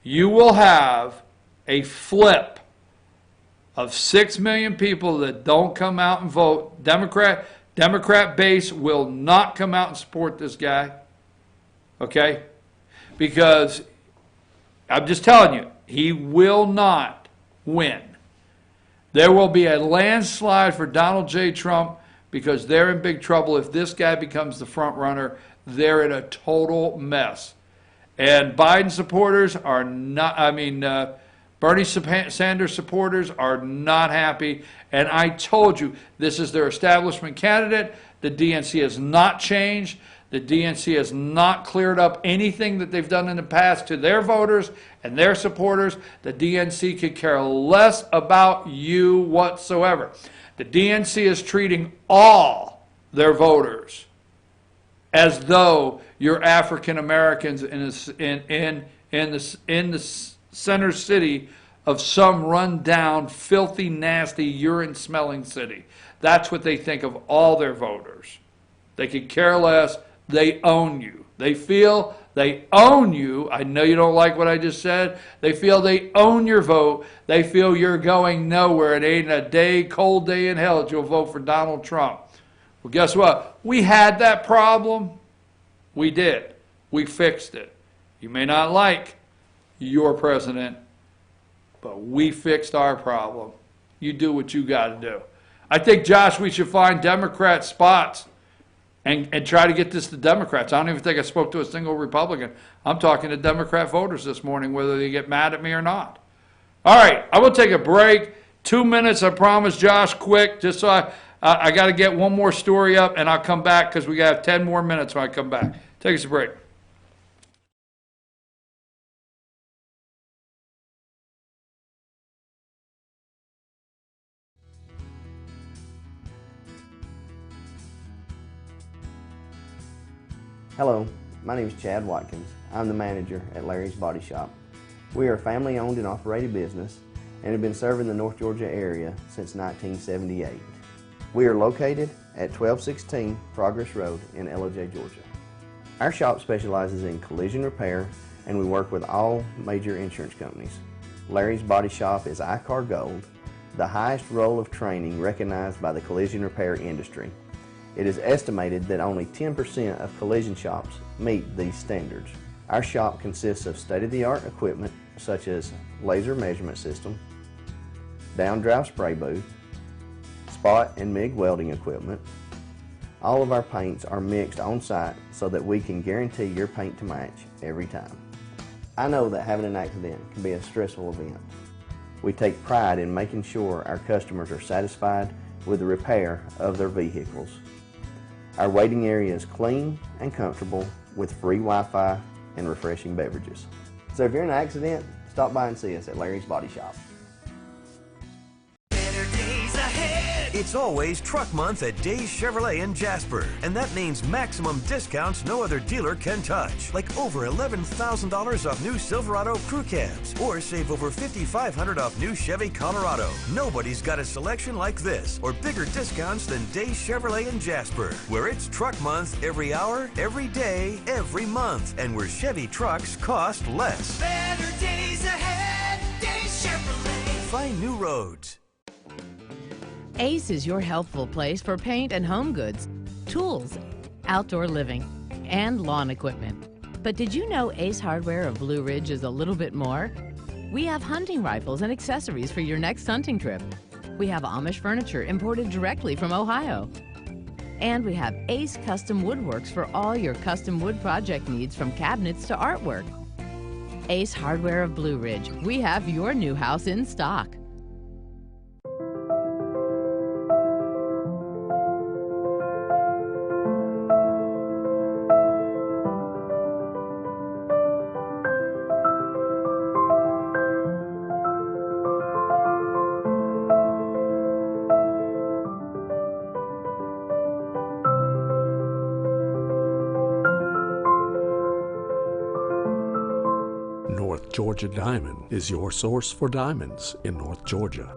you will have a flip of 6 million people that don't come out and vote. Democrat base will not come out and support this guy, okay? Because I'm just telling you, he will not win. There will be a landslide for Donald J. Trump because they're in big trouble. If this guy becomes the front runner, they're in a total mess. And Biden supporters are not, Bernie Sanders supporters are not happy. And I told you, this is their establishment candidate. The DNC has not changed. The DNC has not cleared up anything that they've done in the past to their voters and their supporters. The DNC could care less about you whatsoever. The DNC is treating all their voters as though you're African Americans in the center city of some run-down, filthy, nasty, urine-smelling city. That's what they think of all their voters. They could care less. They own you. They feel they own you. I know you don't like what I just said. They feel they own your vote. They feel you're going nowhere. It ain't a cold day in hell that you'll vote for Donald Trump. Well, guess what? We had that problem. We did. We fixed it. You may not like your president, but we fixed our problem. You do what you got to do. I think, Josh, we should find Democrat spots and try to get this to Democrats. I don't even think I spoke to a single Republican. I'm talking to Democrat voters this morning, whether they get mad at me or not. All right, I will take a break. 2 minutes, I promise, Josh, quick, just so I got to get one more story up, and I'll come back because we got 10 more minutes when I come back. Take us a break. Hello, my name is Chad Watkins. I'm the manager at Larry's Body Shop. We are a family-owned and operated business and have been serving the North Georgia area since 1978. We are located at 1216 Progress Road in LOJ, Georgia. Our shop specializes in collision repair, and we work with all major insurance companies. Larry's Body Shop is ICAR Gold, the highest role of training recognized by the collision repair industry. It is estimated that only 10% of collision shops meet these standards. Our shop consists of state-of-the-art equipment such as laser measurement system, down-drive spray booth, spot and MIG welding equipment. All of our paints are mixed on site so that we can guarantee your paint to match every time. I know that having an accident can be a stressful event. We take pride in making sure our customers are satisfied with the repair of their vehicles. Our waiting area is clean and comfortable with free Wi-Fi and refreshing beverages. So if you're in an accident, stop by and see us at Larry's Body Shop. Better days ahead. It's always Truck Month at Days Chevrolet in Jasper, and that means maximum discounts no other dealer can touch, like over $11,000 off new Silverado crew cabs, or save over $5,500 off new Chevy Colorado. Nobody's got a selection like this, or bigger discounts than Days Chevrolet in Jasper, where it's Truck Month every hour, every day, every month, and where Chevy trucks cost less. Better days ahead. Days Chevrolet. Find new roads. Ace is your healthful place for paint and home goods, tools, outdoor living, and lawn equipment. But did you know Ace Hardware of Blue Ridge is a little bit more? We have hunting rifles and accessories for your next hunting trip. We have Amish furniture imported directly from Ohio. And we have Ace Custom Woodworks for all your custom wood project needs, from cabinets to artwork. Ace Hardware of Blue Ridge. We have your new house in stock. North Georgia Diamond is your source for diamonds in North Georgia.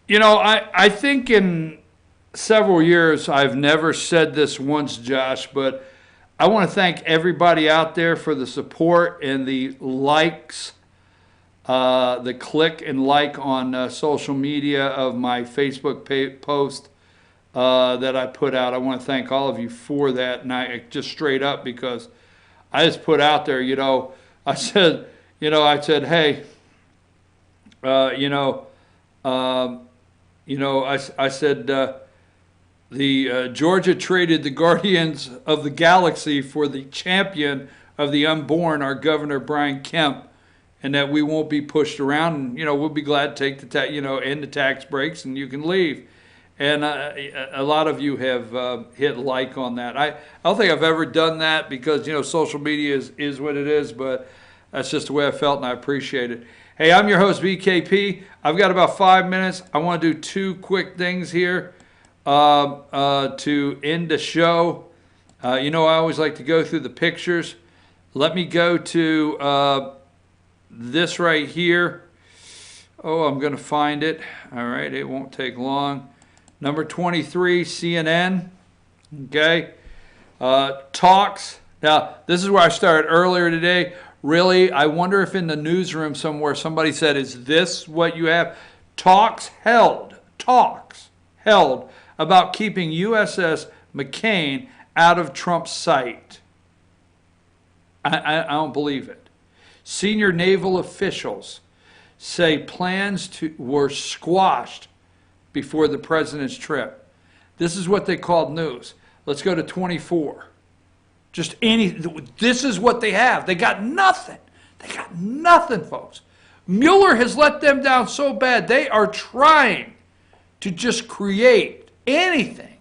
You know, I think in several years, I've never said this once, Josh, but I want to thank everybody out there for the support and the likes, the click and like on social media of my Facebook post that I put out. I want to thank all of you for that, and I just straight up, because I just put out there, I said, hey, I said Georgia traded the Guardians of the Galaxy for the champion of the unborn, our Governor Brian Kemp, and that we won't be pushed around. And we'll be glad to take the end the tax breaks, and you can leave. And a lot of you have hit like on that. I don't think I've ever done that because social media is what it is, but that's just the way I felt, and I appreciate it. Hey, I'm your host, BKP. I've got about 5 minutes. I want to do 2 quick things here to end the show. I always like to go through the pictures. Let me go to this right here. Oh, I'm going to find it. All right, it won't take long. Number 23, CNN. Okay. Talks. Now, this is where I started earlier today. Really, I wonder if in the newsroom somewhere somebody said, is this what you have? Talks held about keeping USS McCain out of Trump's sight. I don't believe it. Senior naval officials say plans were squashed before the president's trip. This is what they called news. Let's go to 24. This is what they have. They got nothing. They got nothing, folks. Mueller has let them down so bad. They are trying to just create anything.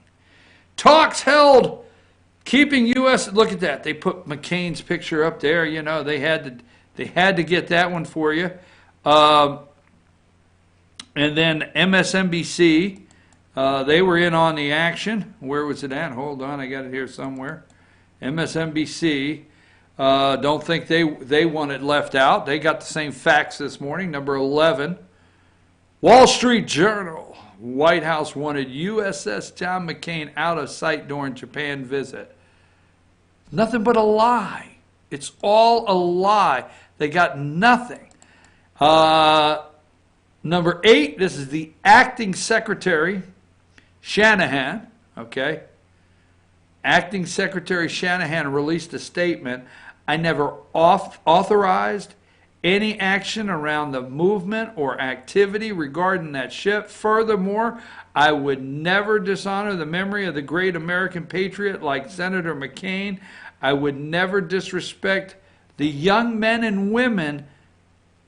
Talks held keeping U.S. Look at that. They put McCain's picture up there. They had to get that one for you. And then MSNBC, they were in on the action. Where was it at? Hold on, I got it here somewhere. MSNBC, don't think they want it left out. They got the same facts this morning. Number 11, Wall Street Journal. White House wanted USS John McCain out of sight during Japan visit. Nothing but a lie. It's all a lie. They got nothing. Number 8, this is the acting secretary, Shanahan, okay? Acting Secretary Shanahan released a statement. I never authorized any action around the movement or activity regarding that ship. Furthermore, I would never dishonor the memory of the great American patriot like Senator McCain. I would never disrespect the young men and women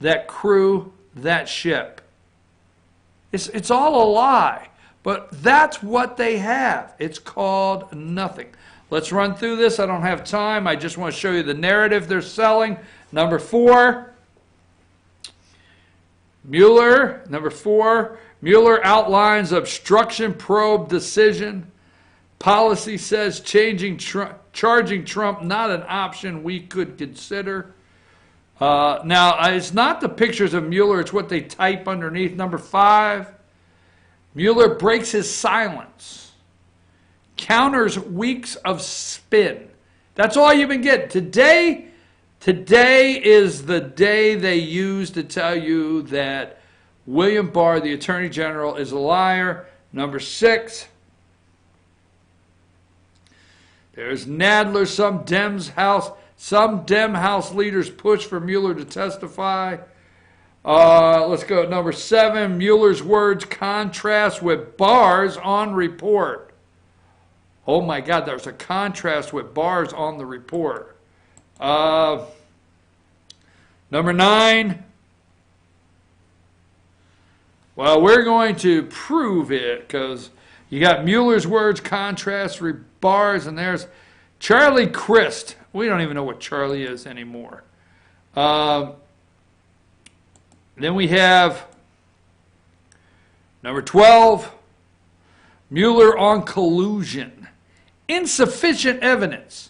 that crew that ship. It's all a lie. But that's what they have. It's called nothing. Let's run through this. I don't have time. I just want to show you the narrative they're selling. Number 4, Mueller. Number 4, Mueller outlines obstruction probe decision. Policy says charging Trump not an option we could consider. Now, it's not the pictures of Mueller. It's what they type underneath. Number 5, Mueller breaks his silence, counters weeks of spin. That's all you've been getting. Today is the day they use to tell you that William Barr, the Attorney General, is a liar. Number 6, there's Nadler. Some Dem House leaders push for Mueller to testify. Let's go. Number 7, Mueller's words contrast with Barr's on report. Oh my God, there's a contrast with Barr's on the report. Number 9, well, we're going to prove it because you got Mueller's words contrast with Barr's, and there's Charlie Crist. We don't even know what Charlie is anymore. Then we have number 12, Mueller on collusion. Insufficient evidence.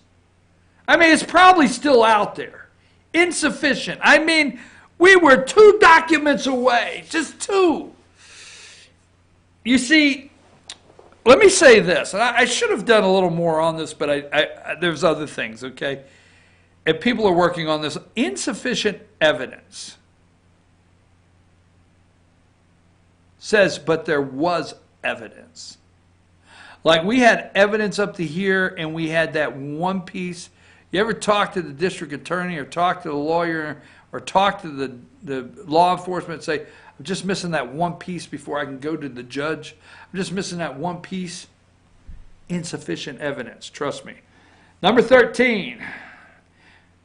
I mean, it's probably still out there. Insufficient. I mean, we were 2 documents away. Just 2. You see, let me say this. And I should have done a little more on this, but there's other things, okay? And people are working on this. Insufficient evidence says, but there was evidence. Like we had evidence up to here, and we had that one piece. You ever talk to the district attorney or talk to the lawyer or talk to the law enforcement and say, I'm just missing that one piece before I can go to the judge. I'm just missing that one piece. Insufficient evidence, trust me. Number 13,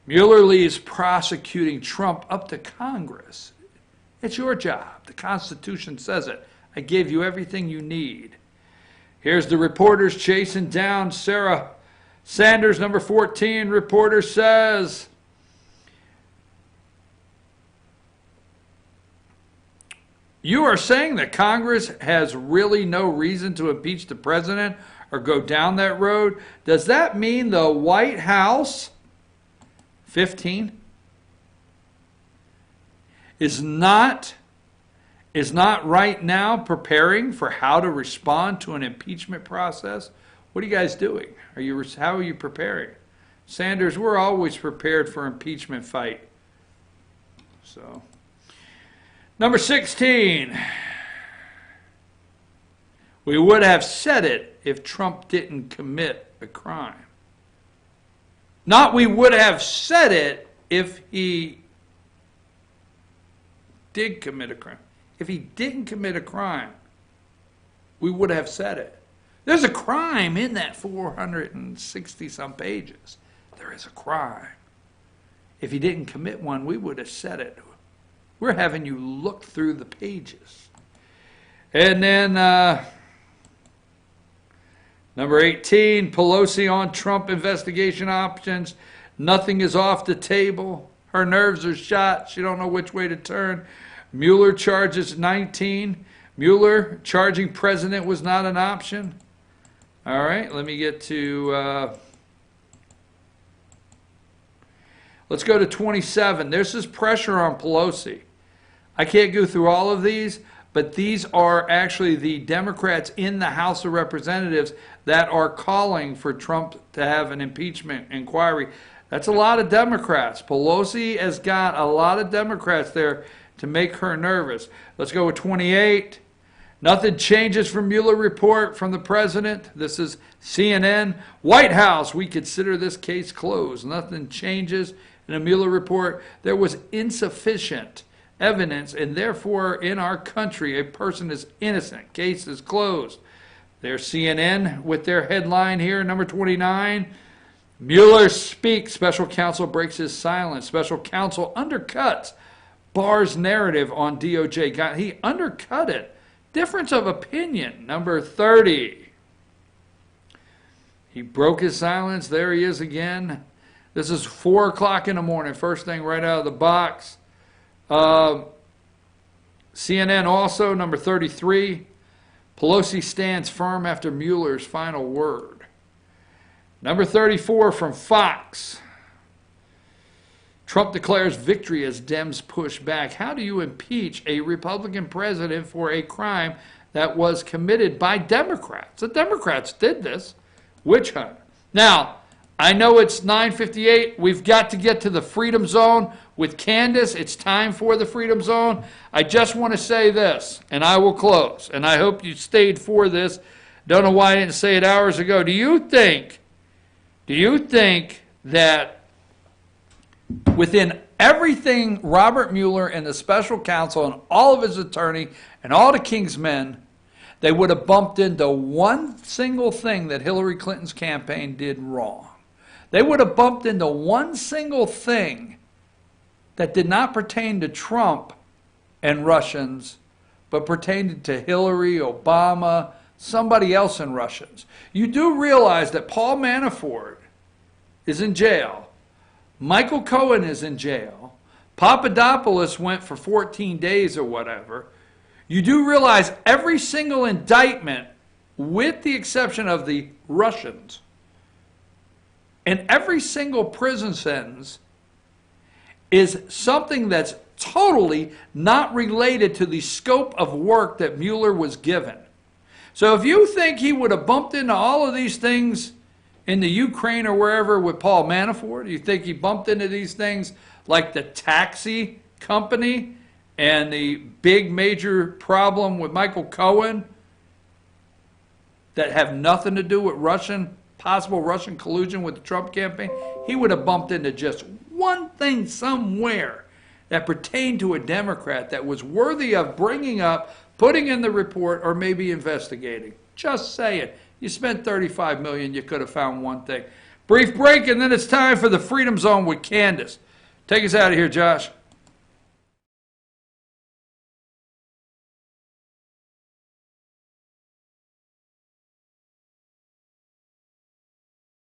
Mueller leaves prosecuting Trump up to Congress. It's your job. The Constitution says it. I gave you everything you need. Here's the reporters chasing down Sarah Sanders, number 14. Reporter says, you are saying that Congress has really no reason to impeach the president or go down that road? Does that mean the White House, 15, is not right now preparing for how to respond to an impeachment process? What are you guys doing? How are you preparing? Sanders, we're always prepared for impeachment fight. So, number 16, we would have said it if Trump didn't commit a crime. Not we would have said it if he did commit a crime. If he didn't commit a crime, we would have said it. There's a crime in that 460-some pages. There is a crime. If he didn't commit one, we would have said it. We're having you look through the pages. And then number 18, Pelosi on Trump investigation options. Nothing is off the table. Her nerves are shot. She don't know which way to turn. Mueller charges 19. Mueller charging president was not an option. All right, let me get to, let's go to 27. There's this pressure on Pelosi. I can't go through all of these, but these are actually the Democrats in the House of Representatives that are calling for Trump to have an impeachment inquiry. That's a lot of Democrats. Pelosi has got a lot of Democrats there to make her nervous. Let's go with 28. Nothing changes from Mueller report from the president. This is CNN. White House, we consider this case closed. Nothing changes in a Mueller report. There was insufficient evidence, and therefore in our country a person is innocent. Case is closed. There's CNN with their headline here, number 29. Mueller speaks. Special counsel breaks his silence. Special counsel undercuts Barr's narrative on DOJ. He undercut it. Difference of opinion, number 30. He broke his silence. There he is again. This is 4 o'clock in the morning. First thing right out of the box. CNN also, number 33. Pelosi stands firm after Mueller's final word. Number 34 from Fox. Trump declares victory as Dems push back. How do you impeach a Republican president for a crime that was committed by Democrats? The Democrats did this. Witch hunt. Now, I know it's 9:58. We've got to get to the Freedom Zone with Candace. It's time for the Freedom Zone. I just want to say this, and I will close. And I hope you stayed for this. Don't know why I didn't say it hours ago. Do you think that within everything Robert Mueller and the special counsel and all of his attorney and all the King's men, they would have bumped into one single thing that Hillary Clinton's campaign did wrong? They would have bumped into one single thing that did not pertain to Trump and Russians, but pertained to Hillary, Obama, somebody else and Russians. You do realize that Paul Manafort is in jail. Michael Cohen is in jail. Papadopoulos went for 14 days or whatever. You do realize every single indictment, with the exception of the Russians, and every single prison sentence is something that's totally not related to the scope of work that Mueller was given. So if you think he would have bumped into all of these things in the Ukraine or wherever with Paul Manafort, you think he bumped into these things like the taxi company and the big major problem with Michael Cohen that have nothing to do with possible Russian collusion with the Trump campaign? He would have bumped into just one thing somewhere that pertained to a Democrat that was worthy of bringing up, putting in the report, or maybe investigating. Just saying. You spent $35 million, you could have found one thing. Brief break, and then it's time for the Freedom Zone with Candace. Take us out of here, Josh.